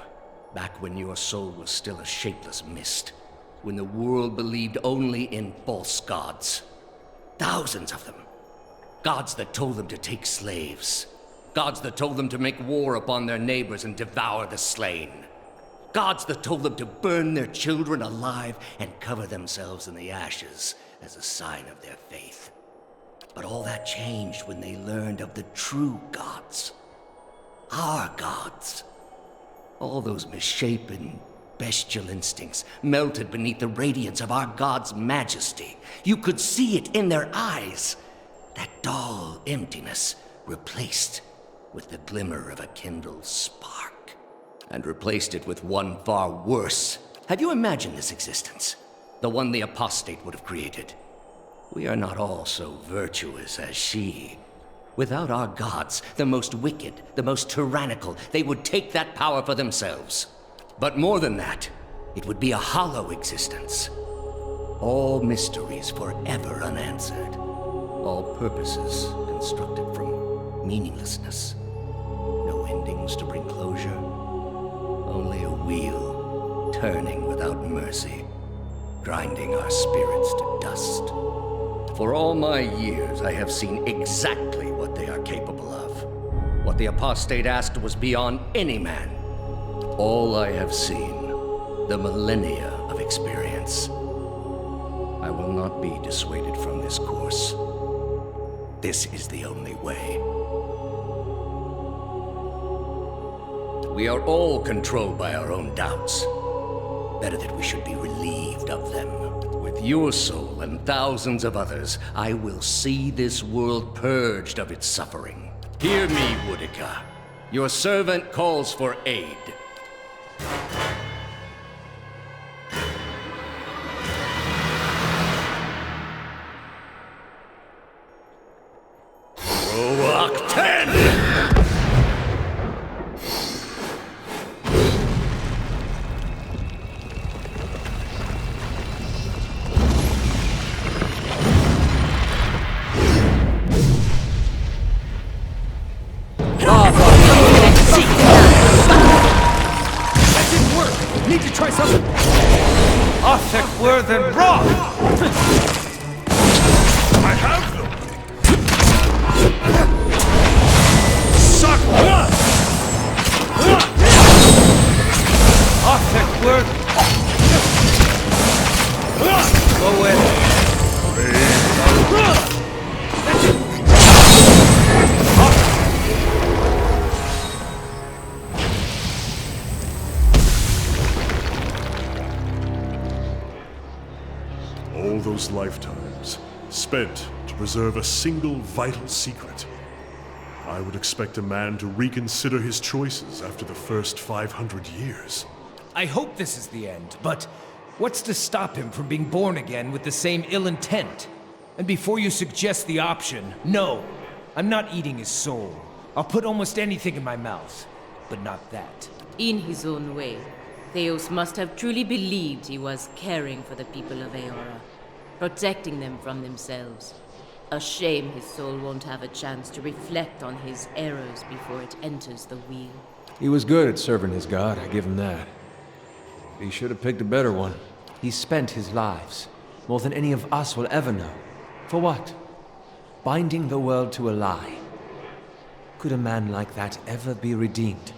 back when your soul was still a shapeless mist, when the world believed only in false gods. Thousands of them. Gods that told them to take slaves. Gods that told them to make war upon their neighbors and devour the slain. Gods that told them to burn their children alive and cover themselves in the ashes as a sign of their faith. But all that changed when they learned of the true gods. Our gods. All those misshapen, bestial instincts melted beneath the radiance of our God's majesty. You could see it in their eyes. That dull emptiness replaced with the glimmer of a kindled spark. And replaced it with one far worse. Have you imagined this existence? The one the apostate would have created. We are not all so virtuous as she. Without our gods, the most wicked, the most tyrannical, they would take that power for themselves. But more than that, it would be a hollow existence. All mysteries forever unanswered. All purposes constructed from meaninglessness. No endings to bring closure. Only a wheel, turning without mercy, grinding our spirits to dust. For all my years, I have seen exactly what they are capable of. What the apostate asked was beyond any man. All I have seen, the millennia of experience. I will not be dissuaded from this course. This is the only way. We are all controlled by our own doubts. Better that we should be relieved of them. With your soul and thousands of others, I will see this world purged of its suffering. Hear me, Boudica. Your servant calls for aid. Roach 10! Than broth! I have them! Suck! Arthur word! Go in. All those lifetimes spent to preserve a single vital secret. I would expect a man to reconsider his choices after the first 500 years. I hope this is the end, but what's to stop him from being born again with the same ill intent? And before you suggest the option, no, I'm not eating his soul. I'll put almost anything in my mouth, but not that. In his own way. Theos must have truly believed he was caring for the people of Eora, protecting them from themselves. A shame his soul won't have a chance to reflect on his errors before it enters the wheel. He was good at serving his god, I give him that. He should have picked a better one. He spent his lives, more than any of us will ever know. For what? Binding the world to a lie. Could a man like that ever be redeemed?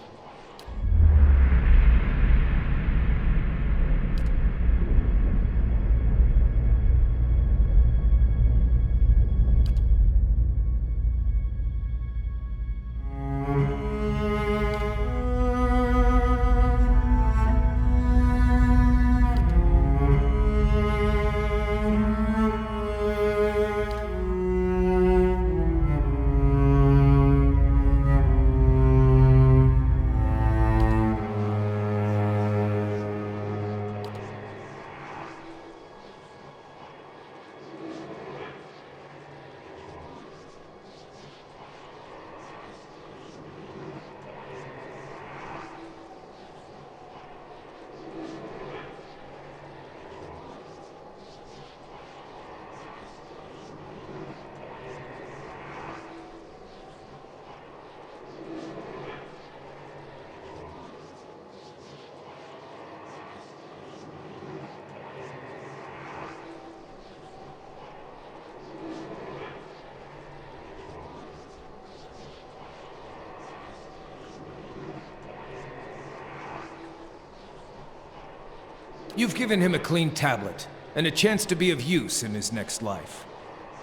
You've given him a clean tablet, and a chance to be of use in his next life.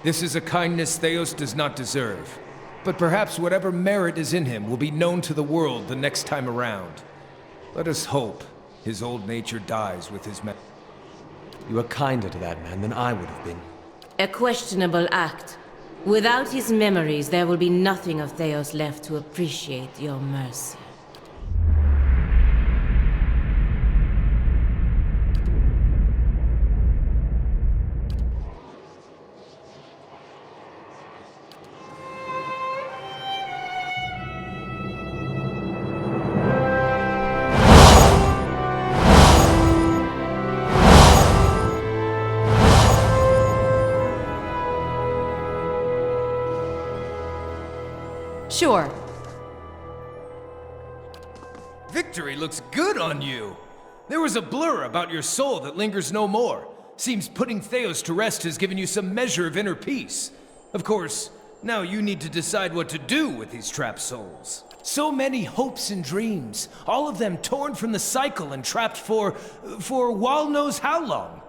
This is a kindness Theos does not deserve, but perhaps whatever merit is in him will be known to the world the next time around. Let us hope his old nature dies with his You are kinder to that man than I would have been. A questionable act. Without his memories, there will be nothing of Theos left to appreciate your mercy. Sure. Victory looks good on you. There was a blur about your soul that lingers no more. Seems putting Theos to rest has given you some measure of inner peace. Of course, now you need to decide what to do with these trapped souls. So many hopes and dreams, all of them torn from the cycle and trapped for Wall knows how long.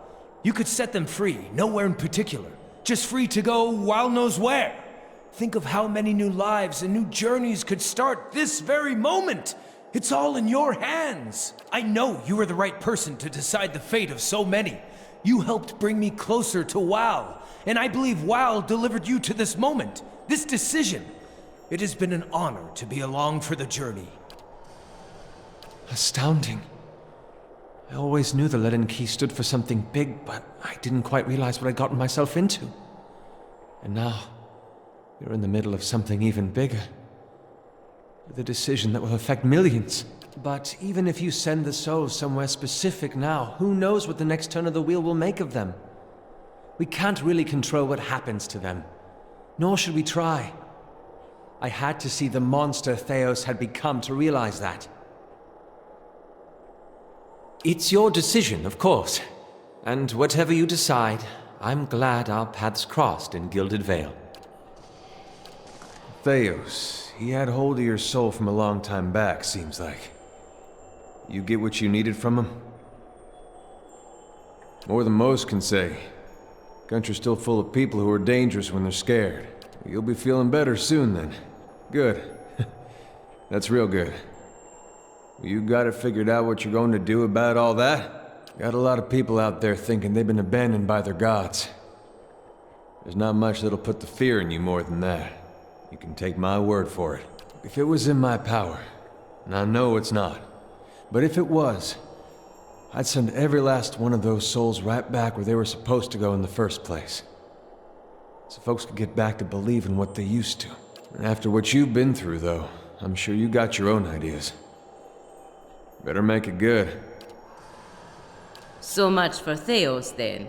You could set them free, nowhere in particular. Just free to go Wall knows where. Think of how many new lives and new journeys could start this very moment. It's all in your hands. I know you are the right person to decide the fate of so many. You helped bring me closer to WoW, and I believe WoW delivered you to this moment, this decision. It has been an honor to be along for the journey. Astounding. I always knew the Leaden Key stood for something big, but I didn't quite realize what I'd gotten myself into. And now, you're in the middle of something even bigger. With a decision that will affect millions. But even if you send the souls somewhere specific now, who knows what the next turn of the wheel will make of them? We can't really control what happens to them. Nor should we try. I had to see the monster Theos had become to realize that. It's your decision, of course. And whatever you decide, I'm glad our paths crossed in Gilded Vale. Theos, he had hold of your soul from a long time back, seems like. You get what you needed from him? More than most can say. Country's still full of people who are dangerous when they're scared. You'll be feeling better soon then. Good. That's real good. You got it figured out what you're going to do about all that? Got a lot of people out there thinking they've been abandoned by their gods. There's not much that'll put the fear in you more than that. You can take my word for it. If it was in my power, and I know it's not, but if it was, I'd send every last one of those souls right back where they were supposed to go in the first place. So folks could get back to believing what they used to. And after what you've been through, though, I'm sure you got your own ideas. Better make it good. So much for Theos, then.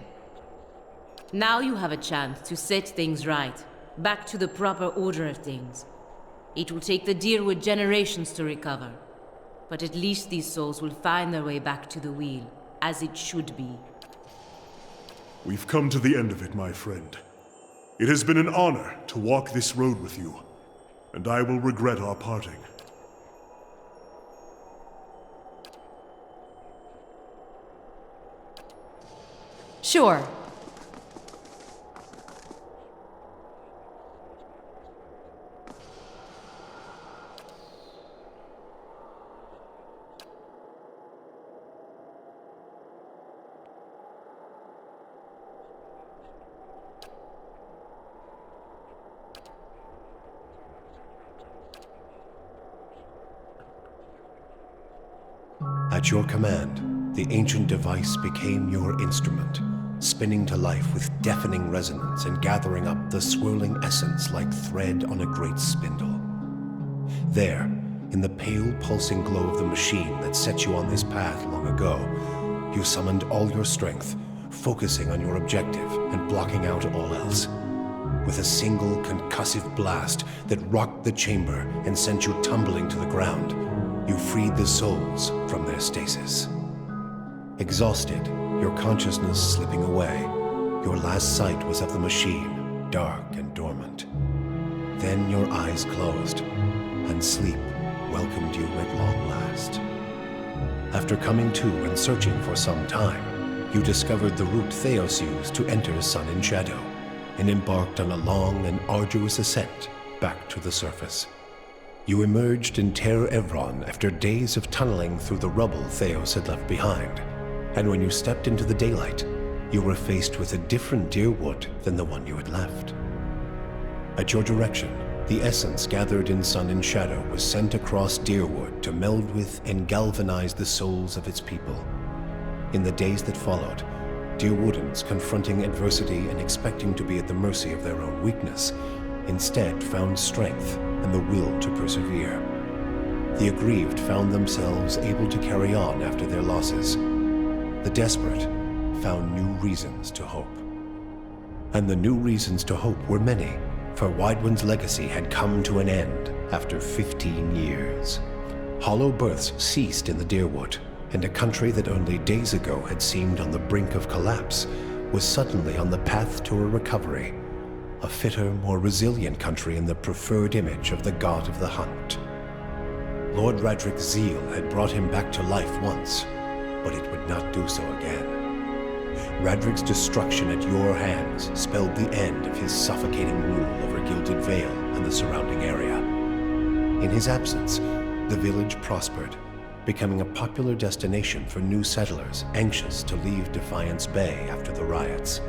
Now you have a chance to set things right, back to the proper order of things. It will take the Dyrwood generations to recover, but at least these souls will find their way back to the wheel, as it should be. We've come to the end of it, my friend. It has been an honor to walk this road with you, and I will regret our parting. Sure. At your command, the ancient device became your instrument, spinning to life with deafening resonance and gathering up the swirling essence like thread on a great spindle. There, in the pale, pulsing glow of the machine that set you on this path long ago, you summoned all your strength, focusing on your objective and blocking out all else. With a single concussive blast that rocked the chamber and sent you tumbling to the ground, you freed the souls from their stasis. Exhausted, your consciousness slipping away, your last sight was of the machine, dark and dormant. Then your eyes closed, and sleep welcomed you at long last. After coming to and searching for some time, you discovered the route Theos used to enter Sun and Shadow, and embarked on a long and arduous ascent back to the surface. You emerged in Ter Evron after days of tunneling through the rubble Theos had left behind, and when you stepped into the daylight, you were faced with a different Dyrwood than the one you had left. At your direction, the essence gathered in Sun and Shadow was sent across Dyrwood to meld with and galvanize the souls of its people. In the days that followed, Dyrwoodans confronting adversity and expecting to be at the mercy of their own weakness, instead found strength and the will to persevere. The aggrieved found themselves able to carry on after their losses. The desperate found new reasons to hope. And the new reasons to hope were many, for Widewind's legacy had come to an end after 15 years. Hollow births ceased in the Dyrwood, and a country that only days ago had seemed on the brink of collapse was suddenly on the path to a recovery. A fitter, more resilient country in the preferred image of the god of the hunt. Lord Radric's zeal had brought him back to life once, but it would not do so again. Radric's destruction at your hands spelled the end of his suffocating rule over Gilded Vale and the surrounding area. In his absence, the village prospered, becoming a popular destination for new settlers anxious to leave Defiance Bay after the riots.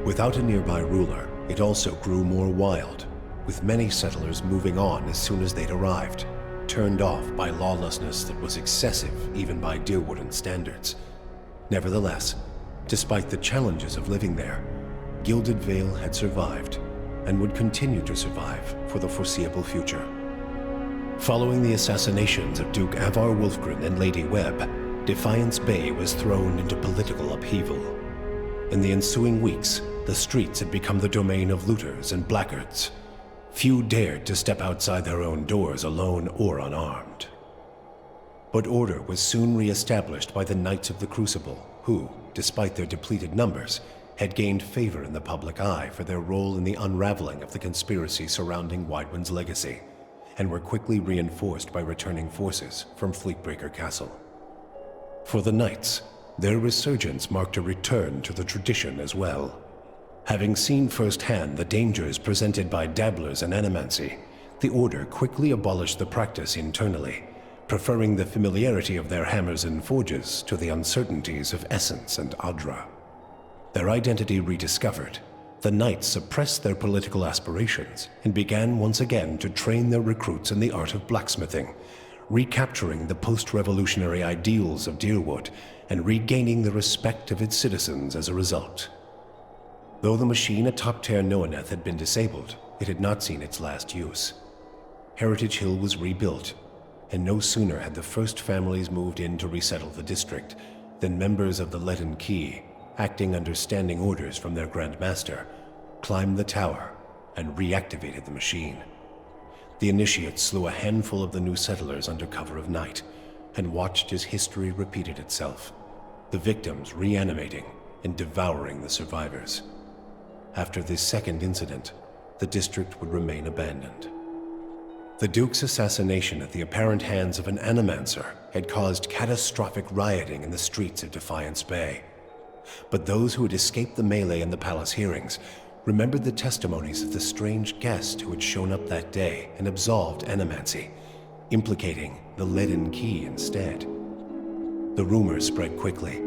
Without a nearby ruler, it also grew more wild, with many settlers moving on as soon as they'd arrived, turned off by lawlessness that was excessive even by Dyrwoodan standards. Nevertheless, despite the challenges of living there, Gilded Vale had survived, and would continue to survive for the foreseeable future. Following the assassinations of Duke Avar Wolfgren and Lady Webb, Defiance Bay was thrown into political upheaval. In the ensuing weeks, the streets had become the domain of looters and blackguards. Few dared to step outside their own doors alone or unarmed. But order was soon re-established by the Knights of the Crucible, who, despite their depleted numbers, had gained favor in the public eye for their role in the unraveling of the conspiracy surrounding Widewind's legacy, and were quickly reinforced by returning forces from Fleetbreaker Castle. For the Knights, their resurgence marked a return to the tradition as well. Having seen firsthand the dangers presented by dabblers in animancy, the Order quickly abolished the practice internally, preferring the familiarity of their hammers and forges to the uncertainties of Essence and Adra. Their identity rediscovered, the Knights suppressed their political aspirations and began once again to train their recruits in the art of blacksmithing, recapturing the post-revolutionary ideals of Dyrwood and regaining the respect of its citizens as a result. Though the machine atop Ter Noaneth had been disabled, it had not seen its last use. Heritage Hill was rebuilt, and no sooner had the first families moved in to resettle the district Then members of the Leaden Key, acting under standing orders from their Grand Master, climbed the tower and reactivated the machine. The initiates slew a handful of the new settlers under cover of night and watched as history repeated itself, the victims reanimating and devouring the survivors. After this second incident, the district would remain abandoned. The Duke's assassination at the apparent hands of an Animancer had caused catastrophic rioting in the streets of Defiance Bay. But those who had escaped the melee in the palace hearings remembered the testimonies of the strange guest who had shown up that day and absolved Animancy, implicating the Leaden Key instead. The rumors spread quickly,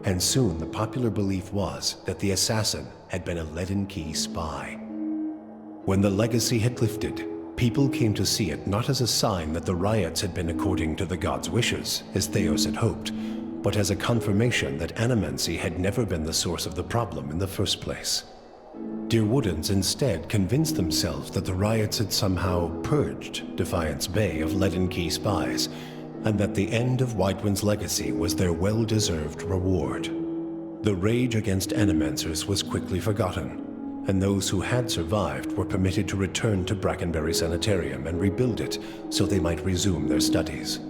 and soon the popular belief was that the assassin had been a Leaden Key spy. When the legacy had lifted, people came to see it not as a sign that the riots had been according to the gods' wishes, as Theos had hoped, but as a confirmation that Animancy had never been the source of the problem in the first place. Deerwoodans instead convinced themselves that the riots had somehow purged Defiance Bay of Leaden Key spies, and that the end of Whitewind's legacy was their well-deserved reward. The rage against Animancers was quickly forgotten, and those who had survived were permitted to return to Brackenberry Sanitarium and rebuild it so they might resume their studies.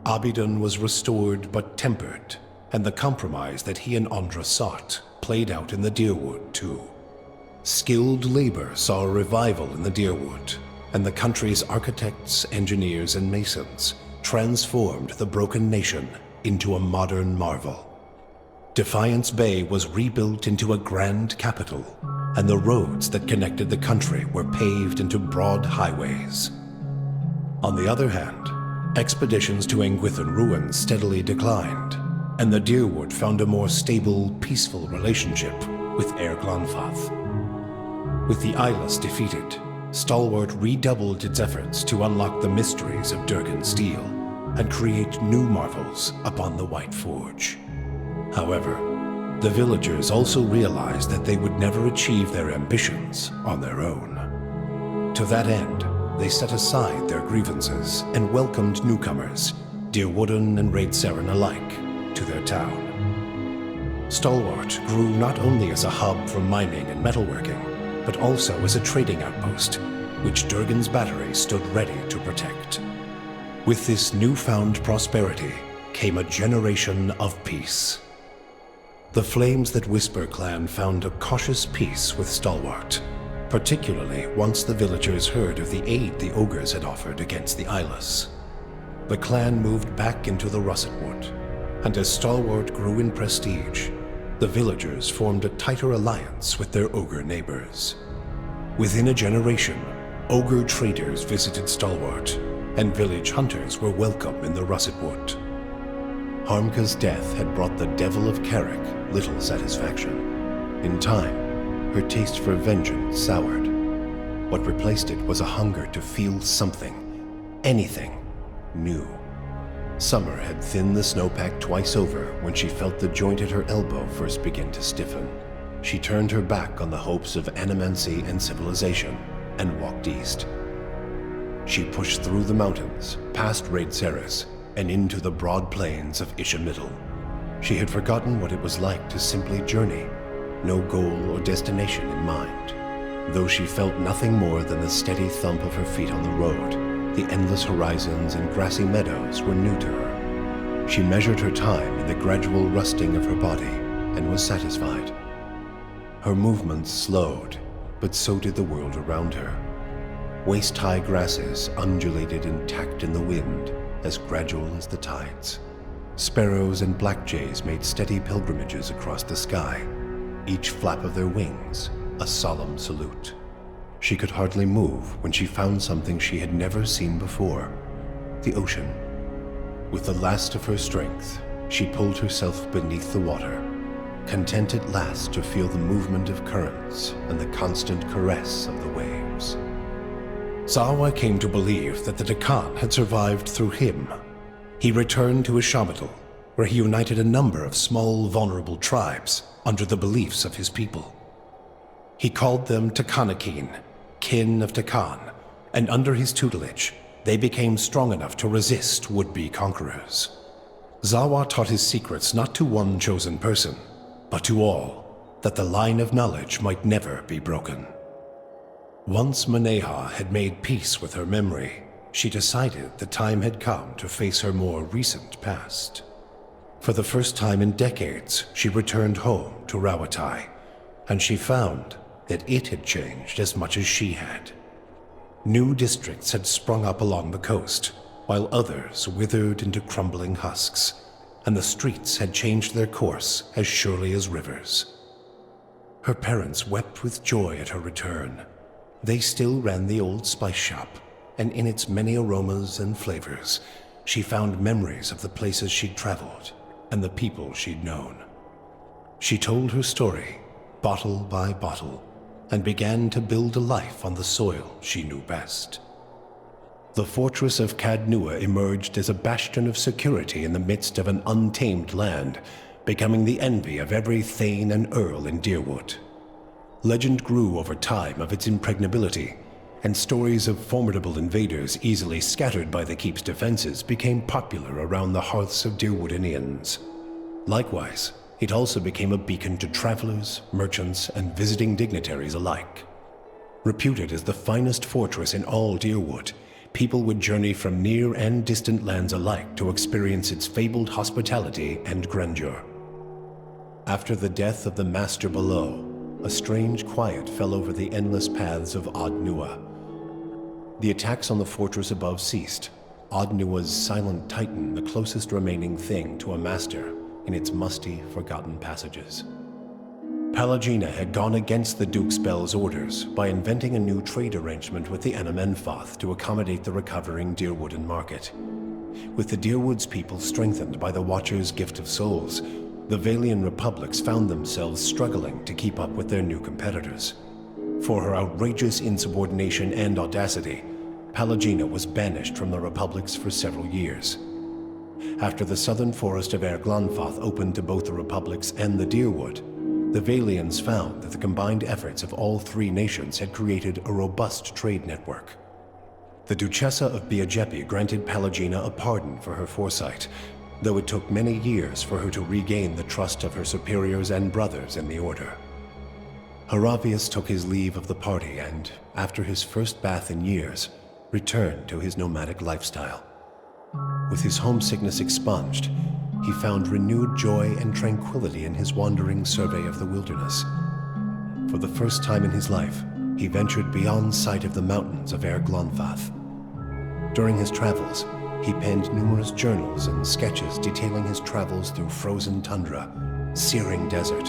Abydon was restored but tempered, and the compromise that he and Andra sought played out in the Deerwood too. Skilled labor saw a revival in the Deerwood, and the country's architects, engineers, and masons transformed the broken nation into a modern marvel. Defiance Bay was rebuilt into a grand capital, and the roads that connected the country were paved into broad highways. On the other hand, expeditions to Anguithan ruins steadily declined, and the Deerwood found a more stable, peaceful relationship with Air Glanfath. With the Eyeless defeated, Stalwart redoubled its efforts to unlock the mysteries of Durgan Steel and create new marvels upon the White Forge. However, the villagers also realized that they would never achieve their ambitions on their own. To that end, they set aside their grievances and welcomed newcomers, Deerwoodan and Raidsarin alike, to their town. Stalwart grew not only as a hub for mining and metalworking, but also as a trading outpost, which Durgan's battery stood ready to protect. With this newfound prosperity came a generation of peace. The Flames That Whisper clan found a cautious peace with Stalwart, particularly once the villagers heard of the aid the ogres had offered against the Eyeless. The clan moved back into the Russetwood, and as Stalwart grew in prestige, the villagers formed a tighter alliance with their ogre neighbors. Within a generation, ogre traders visited Stalwart, and village hunters were welcome in the Russetwood. Harmka's death had brought the Devil of Carrick little satisfaction. In time, her taste for vengeance soured. What replaced it was a hunger to feel something, anything, new. Summer had thinned the snowpack twice over when she felt the joint at her elbow first begin to stiffen. She turned her back on the hopes of animancy and civilization and walked east. She pushed through the mountains, past Raidsaris, and into the broad plains of Ishamiddle. She had forgotten what it was like to simply journey, no goal or destination in mind. Though she felt nothing more than the steady thump of her feet on the road, the endless horizons and grassy meadows were new to her. She measured her time in the gradual rusting of her body and was satisfied. Her movements slowed, but so did the world around her. Waist-high grasses undulated intact in the wind, as gradual as the tides. Sparrows and blackjays made steady pilgrimages across the sky, each flap of their wings a solemn salute. She could hardly move when she found something she had never seen before, the ocean. With the last of her strength, she pulled herself beneath the water, content at last to feel the movement of currents and the constant caress of the waves. Zawa came to believe that the Dakan had survived through him. He returned to Ishamiddle, where he united a number of small, vulnerable tribes under the beliefs of his people. He called them Takanakin, kin of Takan, and under his tutelage, they became strong enough to resist would-be conquerors. Zawa taught his secrets not to one chosen person, but to all, that the line of knowledge might never be broken. Once Maneha had made peace with her memory, she decided the time had come to face her more recent past. For the first time in decades, she returned home to Rawatai, and she found that it had changed as much as she had. New districts had sprung up along the coast, while others withered into crumbling husks, and the streets had changed their course as surely as rivers. Her parents wept with joy at her return. They still ran the old spice shop, and in its many aromas and flavors, she found memories of the places she'd traveled and the people she'd known. She told her story, bottle by bottle, and began to build a life on the soil she knew best. The fortress of Cadnua emerged as a bastion of security in the midst of an untamed land, becoming the envy of every thane and earl in Dyrwood. Legend grew over time of its impregnability, and stories of formidable invaders easily scattered by the keep's defenses became popular around the hearths of Dyrwoodinians. Likewise, it also became a beacon to travelers, merchants, and visiting dignitaries alike. Reputed as the finest fortress in all Dyrwood, people would journey from near and distant lands alike to experience its fabled hospitality and grandeur. After the death of the Master below, a strange quiet fell over the endless paths of Ardnua. The attacks on the fortress above ceased, Ardnua's silent titan the closest remaining thing to a master in its musty, forgotten passages. Pallegina had gone against the Duke's Bell's orders by inventing a new trade arrangement with the Anamenfoth to accommodate the recovering Dyrwooden market. With the Dyrwood's people strengthened by the Watcher's gift of souls, the Vailian republics found themselves struggling to keep up with their new competitors. For her outrageous insubordination and audacity, Pallegina was banished from the republics for several years. After the southern forest of Erglonfoth opened to both the republics and the Dyrwood, the Vailians found that the combined efforts of all three nations had created a robust trade network. The Duchessa of Biajepi granted Pallegina a pardon for her foresight, though it took many years for her to regain the trust of her superiors and brothers in the Order. Haravius took his leave of the party and, after his first bath in years, returned to his nomadic lifestyle. With his homesickness expunged, he found renewed joy and tranquility in his wandering survey of the wilderness. For the first time in his life, he ventured beyond sight of the mountains of Erglonfoth. During his travels, he penned numerous journals and sketches detailing his travels through frozen tundra, searing desert,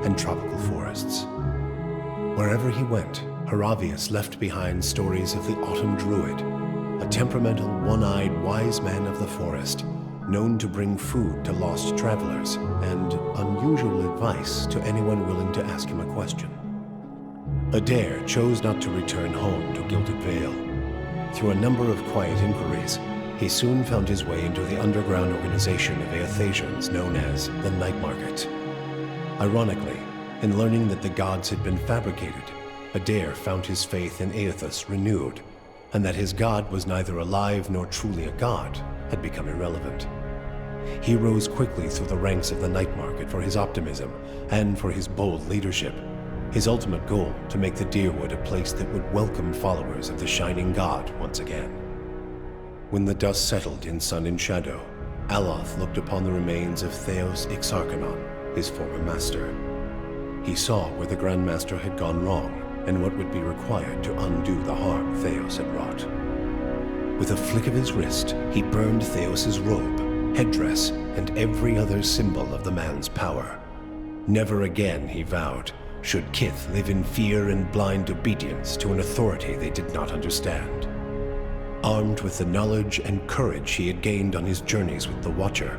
and tropical forests. Wherever he went, Haravius left behind stories of the Autumn Druid, a temperamental, one-eyed wise man of the forest, known to bring food to lost travelers and unusual advice to anyone willing to ask him a question. Adair chose not to return home to Gilded Vale. Through a number of quiet inquiries, he soon found his way into the underground organization of Aethasians known as the Night Market. Ironically, in learning that the gods had been fabricated, Adair found his faith in Aethus renewed, and that his god was neither alive nor truly a god had become irrelevant. He rose quickly through the ranks of the Night Market for his optimism and for his bold leadership, his ultimate goal to make the Dyrwood a place that would welcome followers of the Shining God once again. When the dust settled in Sun and Shadow, Aloth looked upon the remains of Theos Ixarchanon, his former master. He saw where the Grand Master had gone wrong and what would be required to undo the harm Theos had wrought. With a flick of his wrist, he burned Theos's robe, headdress, and every other symbol of the man's power. Never again, he vowed, should Kith live in fear and blind obedience to an authority they did not understand. Armed with the knowledge and courage he had gained on his journeys with the Watcher,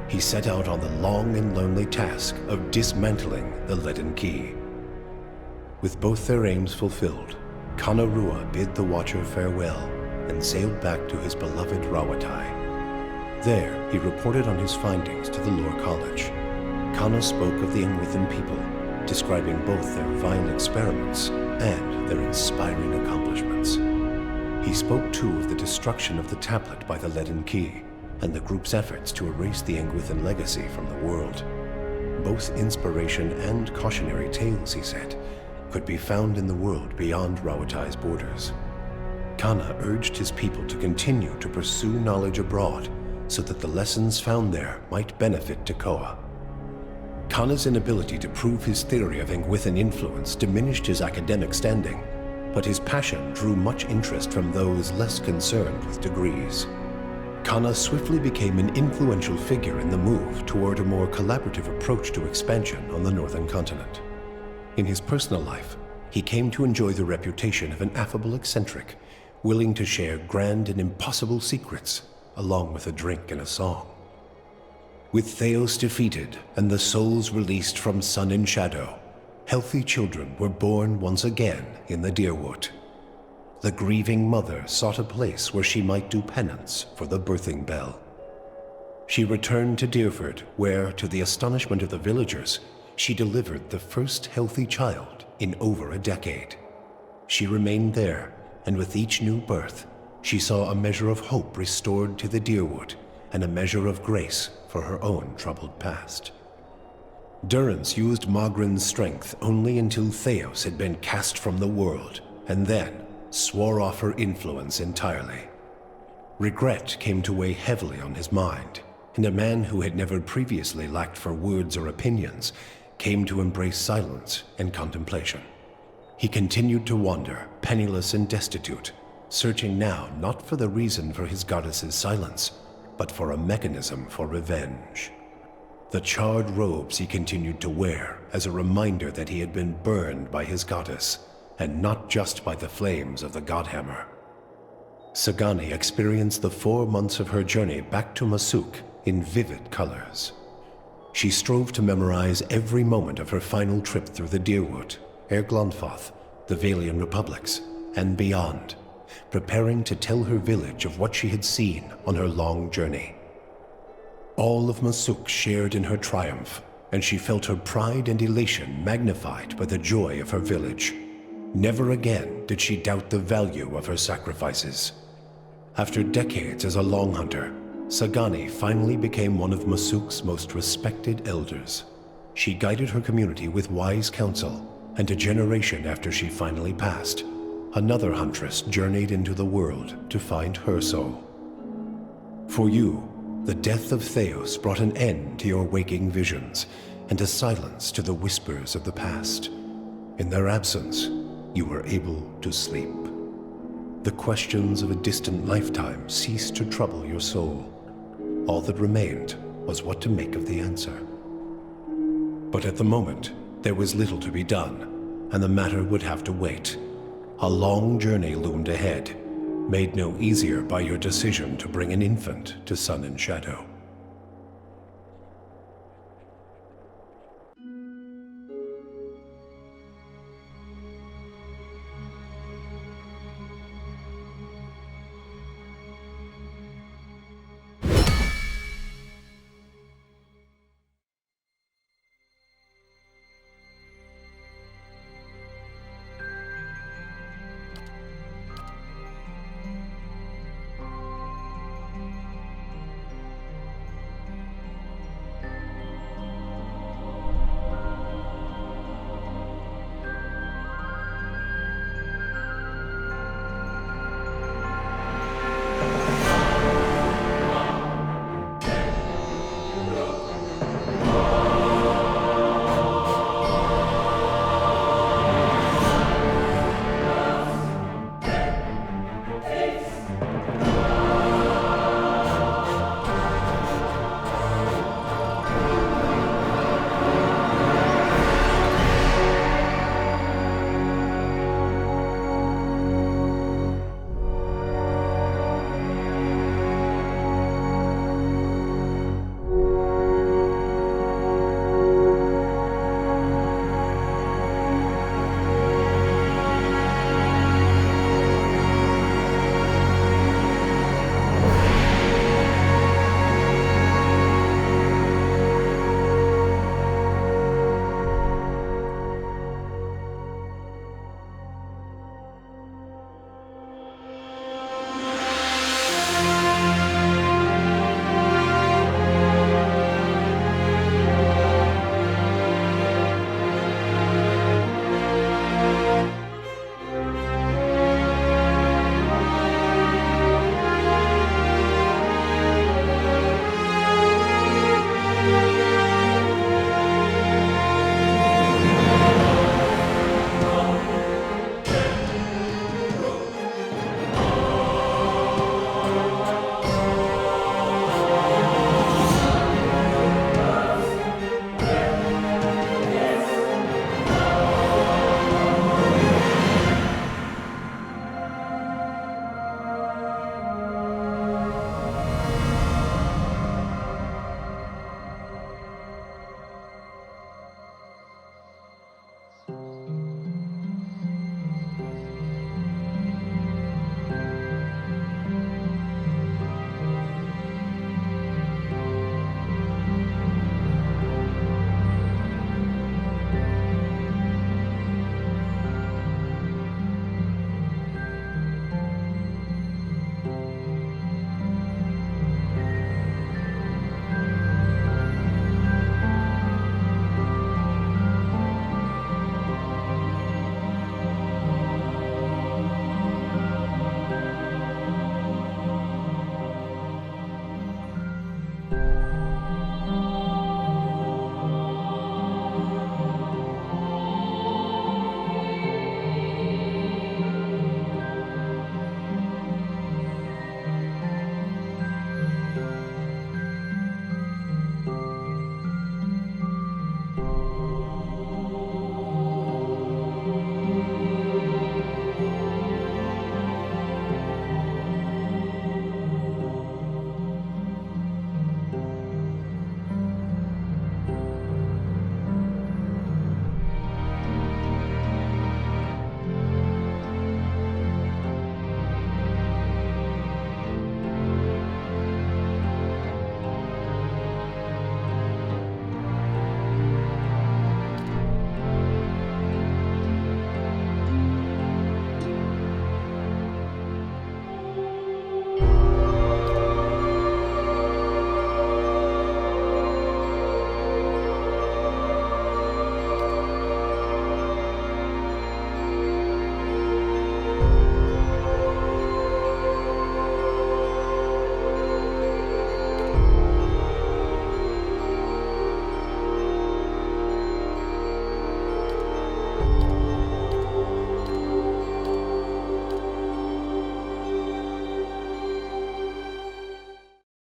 he set out on the long and lonely task of dismantling the Leaden Key. With both their aims fulfilled, Kana Rua bid the Watcher farewell and sailed back to his beloved Rawatai. There, he reported on his findings to the Lore College. Kana spoke of the Enwithan people, describing both their vile experiments and their inspiring accomplishments. He spoke too of the destruction of the tablet by the Leaden Key, and the group's efforts to erase the Engwithan legacy from the world. Both inspiration and cautionary tales, he said, could be found in the world beyond Rauatai's borders. Kana urged his people to continue to pursue knowledge abroad so that the lessons found there might benefit Tekoa. Kana's inability to prove his theory of Engwithan influence diminished his academic standing, but his passion drew much interest from those less concerned with degrees. Kana swiftly became an influential figure in the move toward a more collaborative approach to expansion on the northern continent. In his personal life, he came to enjoy the reputation of an affable eccentric, willing to share grand and impossible secrets, along with a drink and a song. With Theos defeated and the souls released from Sun and Shadow, healthy children were born once again in the Dyrwood. The grieving mother sought a place where she might do penance for the birthing bell. She returned to Dyrford, where, to the astonishment of the villagers, she delivered the first healthy child in over a decade. She remained there, and with each new birth, she saw a measure of hope restored to the Dyrwood, and a measure of grace for her own troubled past. Durrance used Magrin's strength only until Theos had been cast from the world, and then swore off her influence entirely. Regret came to weigh heavily on his mind, and a man who had never previously lacked for words or opinions came to embrace silence and contemplation. He continued to wander, penniless and destitute, searching now not for the reason for his goddess's silence, but for a mechanism for revenge. The charred robes he continued to wear as a reminder that he had been burned by his goddess, and not just by the flames of the Godhammer. Sagani experienced the 4 months of her journey back to Masuk in vivid colors. She strove to memorize every moment of her final trip through the Dyrwood, Erglonfoth, the Valian Republics, and beyond, preparing to tell her village of what she had seen on her long journey. All of Masuk shared in her triumph, and she felt her pride and elation magnified by the joy of her village. Never again did she doubt the value of her sacrifices. After decades as a long hunter, Sagani finally became one of Masuk's most respected elders. She guided her community with wise counsel, and a generation after she finally passed, another huntress journeyed into the world to find her soul. For you, the death of Theos brought an end to your waking visions, and a silence to the whispers of the past. In their absence, you were able to sleep. The questions of a distant lifetime ceased to trouble your soul. All that remained was what to make of the answer. But at the moment, there was little to be done, and the matter would have to wait. A long journey loomed ahead, made no easier by your decision to bring an infant to Sun and Shadow.